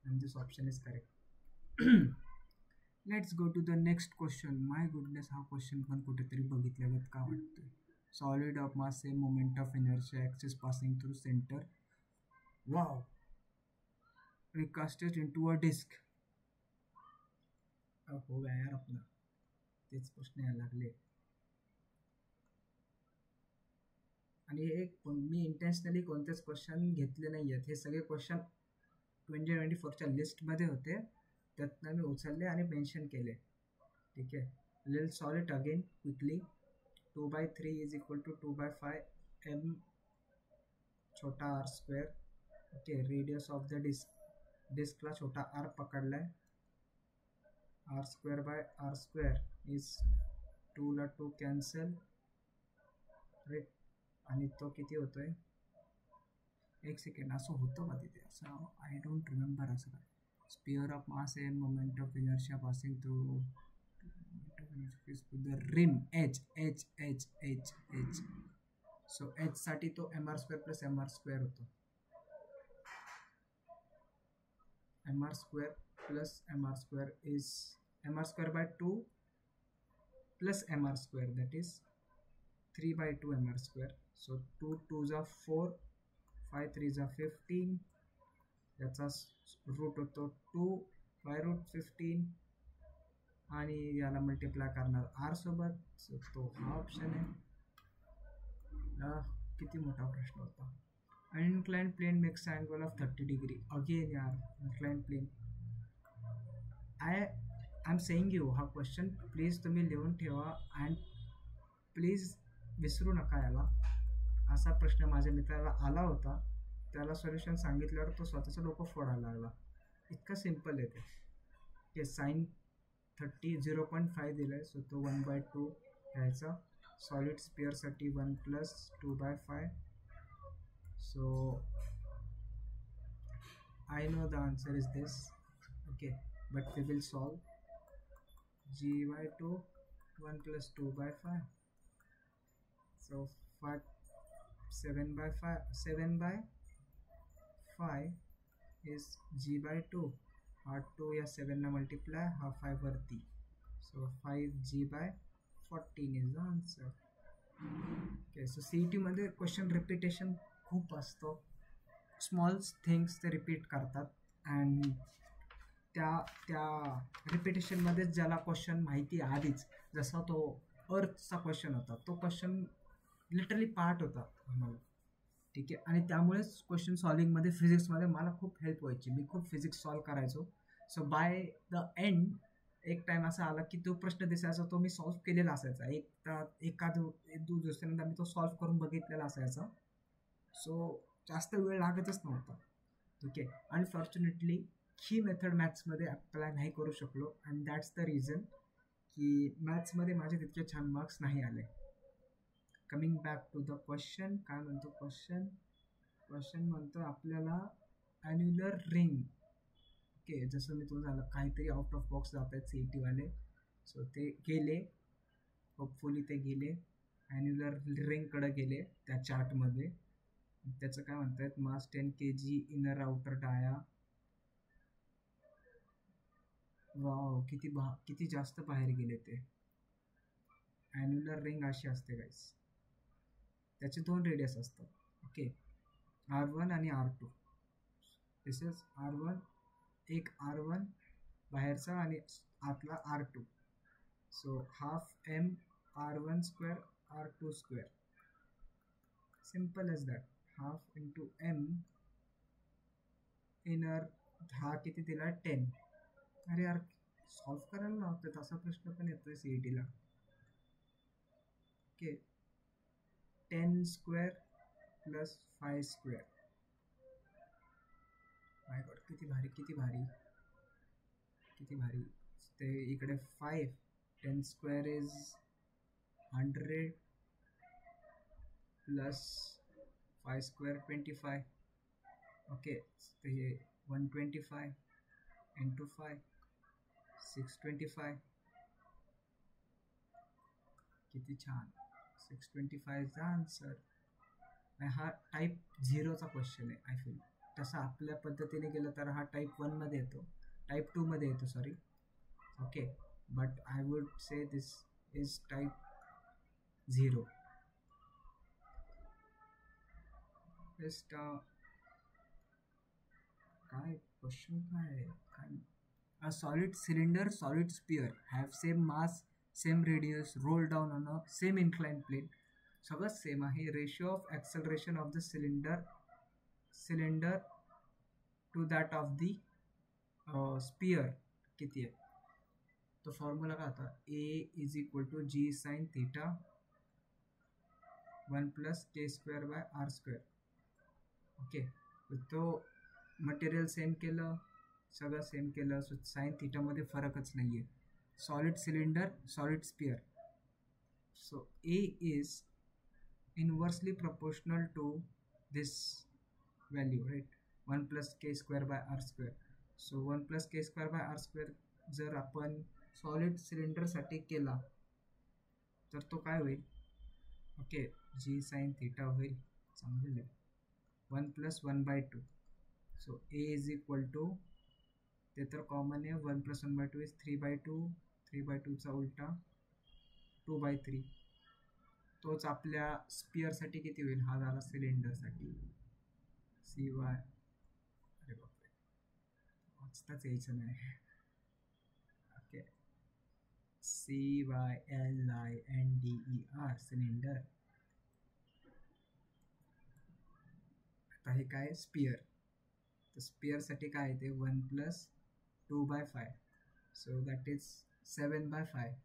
and this option is correct. Let's go to the next question. My goodness, हा क्वेश्चन पण कुठेतरी बघितल्यागत का वाटतोय. Solid of mass, same moment of inertia, axis passing through center. Wow, recast it into a disk. हो गया यार आपला, तेच प्रश्न यायला लागले. आणि हे मी इंटेन्शनली कोणतेच क्वेश्चन घेतले नाही आहेत. हे सगळे क्वेश्चन 2024च्या लिस्टमध्ये होते, त्यातनं मी उचलले आणि मेन्शन केले. ठीक आहे. Let solve it again quickly. 2/3 is equal to 2/5 m छोटा r². Okay. Radius of the डिस्कला छोटा r पकडलाय. r²/r² इज 2ला 2 कॅन्सल. राईट. आणि तो किती होतोय, एक सेकंड, असं होतं का तिथे, असं आय डोंट रिमेंबर. असं काय, स्पिअर ऑफ मास आहे, moment of inertia passing through the rim H. So H साठी तो mr² + mr² होतो. mr² + mr² is mr²/2 plus mr², that is 3/2 mr². So 2 2s are 4, 5 3s are 15. त्याचा route होतो 2/15. आणि याला मल्टिप्लाय करणार R सोबत. So तो हा ऑप्शन आहे. किती मोठा प्रश्न होता. An inclined plane makes an angle of 30 degree. Again यार, inclined plane. I'm saying you हा क्वेश्चन प्लीज तुम्ही लिहून ठेवा अँड प्लीज विसरू नका याला. असा प्रश्न माझ्या मित्राला आला होता, त्याला सोल्युशन सांगितल्यावर तो स्वतःचं डोकं फोडायला लागला. इतकं सिम्पल आहे ते. साईन 0.5 दिलं आहे, सो तो 1/2 घ्यायचा. Solid स्पिअरसाठी 1 + 2/5. So I know the answer is this. Okay, but we will solve. G/2 1 + 2/5. So 7/5 is G/2. हा 2 या 7 ना मल्टिप्लाय, हा 5 वरती. So 5G/14 is the answer. Okay, so CET मध्ये क्वेश्चन रिपीटेशन खूप असतं. स्मॉल थिंग्स ते रिपीट करतात अँड त्या त्या रिपिटेशनमध्येच ज्याला क्वेश्चन माहिती आधीच, जसा तो अर्थचा क्वेश्चन होता, तो क्वेश्चन लिटरली पार्ट होता आम्हाला. ठीक आहे, आणि त्यामुळेच क्वेश्चन सॉल्विंगमध्ये फिजिक्समध्ये मला खूप हेल्प व्हायची. मी खूप फिजिक्स सॉल्व करायचो. सो बाय द एंड एक टाइम असा आला की तो प्रश्न दिसायचा, तो मी सॉल्व्ह केलेला असायचा. एक दुसऱ्यांदा मी तो सॉल्व्ह करून बघितलेला असायचा. सो जास्त वेळ लागतच नव्हता. ठीक आहे, अनफॉर्च्युनेटली ही मेथड मॅथ्समध्ये अप्लाय नाही करू शकलो अँड दॅट्स द रिझन की मॅथ्समध्ये माझे तितके छान मार्क्स नाही आले. Coming back to the question, काय म्हणतो क्वेश्चन म्हणतो आपल्याला ॲन्युलर रिंग. ओके, जसं मी तुला झालं काहीतरी आउट ऑफ बॉक्स जात आहेत CET वाले. सो ते गेले, होपफुली ते गेले ॲन्युलर रिंगकडे गेले त्या चार्टमध्ये. त्याचं काय म्हणतात, mass 10 kg, inner outer dia. Wow, किती जास्त बाहेर गेले ते. ॲन्युलर रिंग अशी असते गाईस, त्याचे 2 रेडियस असतात. ओके, R1 आणि R2. दिस इज R1, एक R1 बाहेरचा आणि आतला R2. So ½ M R1² R2². Simple as that. ½ into M inner, हा किती दिला 10. अरे यार, सॉल्व्ह करायला नव्हतं, तसा प्रश्न पण येतोय CETला. ओके, 10² + 5². माय गॉड, किती भारी. ते इकडे 5, 10² इज 100 + 5² 25. ओके, तर हे 125 × 5 625. किती छान, 625 इज द आन्सर. हा टाईप 0चा क्वेश्चन आहे. आय फील तसं आपल्या पद्धतीने गेलं तर हा टाईप 1 मध्ये येतो, टाईप 2 मध्ये येतो, sorry. Okay, but I would say this is type 0. काय क्वेश्चन काय. A solid cylinder, solid sphere have same mass, same radius, roll down on a same inclined plane. सगळं सेम आहे. Ratio of acceleration of the cylinder to that of the sphere किती आहे. तो formula काय होता, A = G sin θ 1 + k² r². Okay, तो material same केलं, सगळं सेम केलं, सो साइन थीटामध्ये फरकच नाही आहे. Solid cylinder, solid sphere. So A is inversely proportional to this value, right, 1 + k² r². So 1 + k² r² जर आपण सॉलिड सिलेंडरसाठी केला तर तो काय होईल. ओके, G sin θ होईल, चांगलं 1 + 1/2. सो A = ते तर कॉमन आहे, 1 + 1/2 इज 3/2. 3/2चा उलटा 2/3. तोच आपल्या स्पिअरसाठी किती होईल, हा झाला सिलेंडरसाठी CY. अरे बापरे, वाचताच यायचं नाही. Okay, cylinder, cylinder. आता हे काय स्पियर. तर स्पियरसाठी काय आहे ते 1 + 2/5, सो दॅट इज 7/5,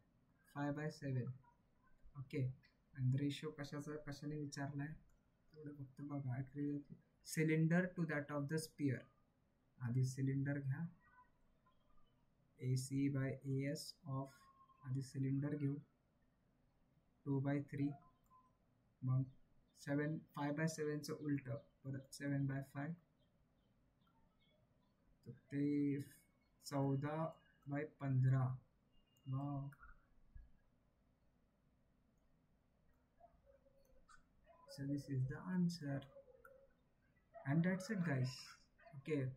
5/7. ओके. आणि रेशो कशाने विचारलाय तेवढं फक्त बघा. Cylinder to that of the sphere. आधी सिलेंडर घ्या, AC/AS ऑफ. आधी सिलेंडर घेऊ 2/3, मग 5/7चं उलट परत 7/5, तर ते 14/15. Wow. So this is the answer, and that's it guys. Okay,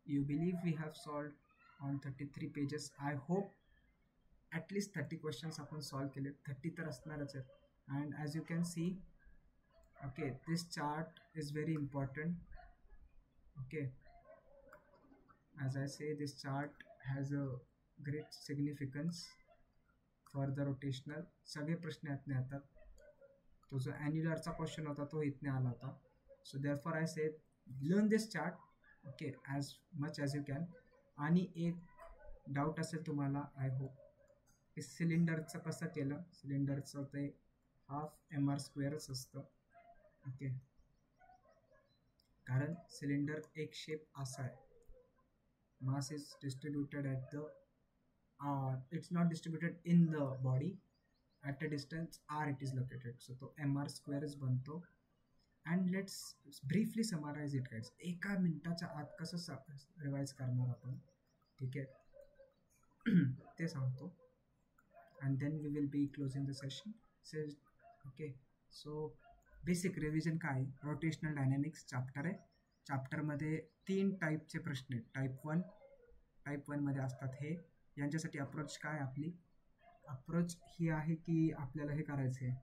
you believe we have solved on 33 pages. I hope at least 30 questions आपण solve केले. 30 तर असणारच आहेत. And as you can see, okay, this chart is very important. Okay, as I say, this chart has a great significance for the rotational. सगळे प्रश्न यातने येतात. तो जो ॲन्युलरचा क्वेश्चन होता तो इथने आला होता. So therefore I say learn this chart, okay, as much as you can. आणि एक डाऊट असेल तुम्हाला, आय होप, की सिलेंडरचं कसं केलं. सिलेंडरचं ते ½ mr² असतं. ओके, कारण सिलेंडर एक शेप असा आहे. Mass is distributed at the it's not distributed in the body, at a distance r it is located, so तो mr² बनतो. and let's briefly summarize it guys. एका मिनिटाच्या आत कसं रिवाइज करणार आपण, ठीक आहे, ते सांगतो. and then we will be closing the session. So okay, so basic revision काय, रोटेशनल डायनॅमिक्स चॅप्टर आहे. चॅप्टरमध्ये 3 टाईपचे प्रश्न आहेत. टाईप 1 मध्ये असतात हे. यांच्यासाठी अप्रोच काय, आपली अप्रोच ही आहे की आपल्याला हे करायचं आहे,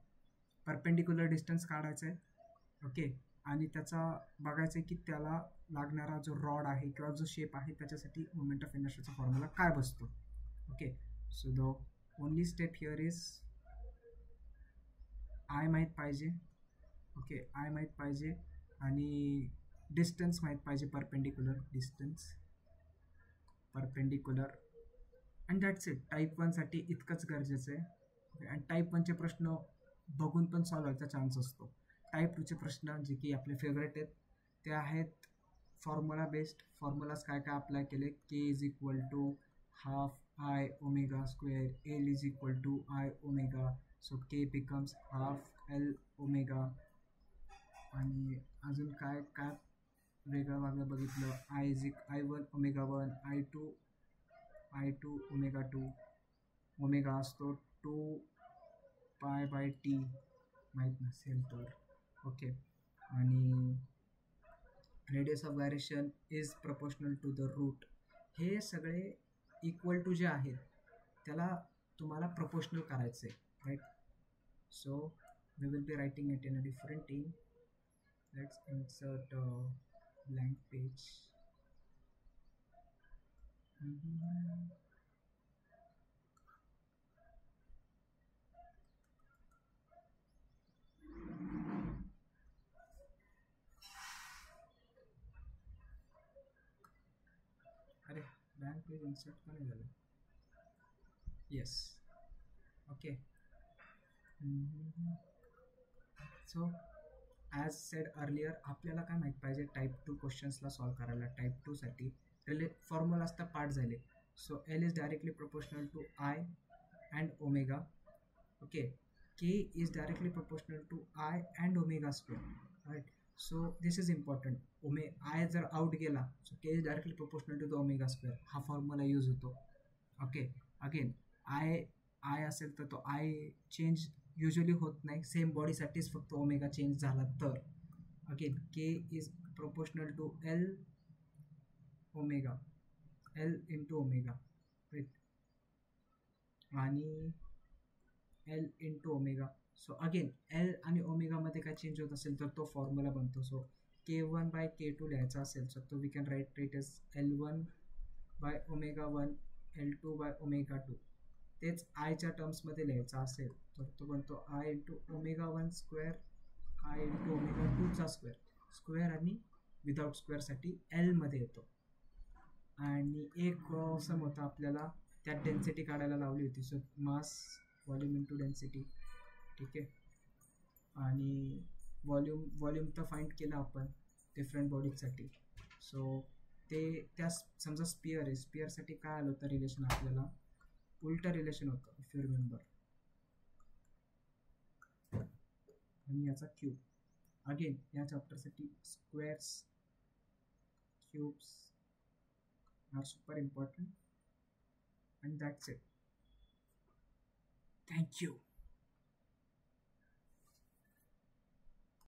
परपेंडिक्युलर डिस्टन्स काढायचं आहे. ओके, आणि त्याचा बघायचं आहे की त्याला लागणारा जो रॉड आहे किंवा जो शेप आहे त्याच्यासाठी मोमेंट ऑफ इनर्शियाचा फॉर्म्युला काय बसतो. Okay, so the only step here is I माहीत पाहिजे. ओके, आय माहीत पाहिजे आणि डिस्टन्स माहीत पाहिजे, perpendicular distance, perpendicular. And that's it. Type 1 साठी इतकंच गरजेचं आहे. आणि टाईप 1चे प्रश्न बघून पण सॉल्व्ह व्हायचा चान्स असतो. टाईप 2चे प्रश्न जे की आपले फेवरेट आहेत ते आहेत फॉर्म्युला बेस्ड. फॉर्म्युलाज काय काय अप्लाय केले, K is equal to ½ I⍵², L is equal to I⍵, so K becomes ½ L⍵. आणि अजून काय काय वेगळं बघितलं, I1⍵1, I2⍵2, ओमेगा असतो 2π/T माहीत नसेल तर. ओके, आणि radius of gyration is proportional to the root. हे सगळे इक्वल टू जे आहेत त्याला तुम्हाला प्रपोर्शनल करायचं आहे, right. So we will be writing it in a different team. Let's insert blank page. अरे blank page इन्सर्ट का नाही झालं. Yes, okay. So as said earlier, आपल्याला काय माहीत पाहिजे टाईप 2 क्वेश्चन्सला सॉल्व करायला. टाईप 2 साठी फॉर्म्युलाज तर पार्ट झाले. So L is directly proportional to I and omega. Okay, K is directly proportional to I and ω², right. So this is important. I जर आउट गेला, so K is directly proportional to the ω². हा formula use होतो. Okay, again I असेल तर तो I change usually होत नाही, same बॉडीसाठीच फक्त ओमेगा चेंज झाला तर. Again K is proportional to L⍵, L into omega, right, आणि L into omega. So again L आणि ओमेगामध्ये काय चेंज होत असेल तर तो फॉर्म्युला बनतो. सो K1/K2 लिहायचा असेल तर we can write it is L1/ω1, L2/ω2. तेच आयच्या टर्म्समध्ये लिहायचं असेल तर तो बनतो I into omega one square I into omega टूचा स्क्वेअर. स्क्वेअर आणि विदाउट स्क्वेअरसाठी एलमध्ये येतो. आणि एक सम होता आपल्याला, त्यात डेन्सिटी काढायला लावली होती. सो मास व्हॉल्यूम इंटू डेन्सिटी. ठीक आहे. आणि व्हॉल्यूम तर फाइंड केलं आपण डिफरंट बॉडीजसाठी. सो ते त्या समजा स्पिअर आहे, स्पिअरसाठी काय आलं होतं रिलेशन आपल्याला, उलटं रिलेशन होतं इफ यू रिमेंबर. आणि याचा क्यूब. अगेन या चॅप्टरसाठी squares cubes are super important. And that's it. Thank you.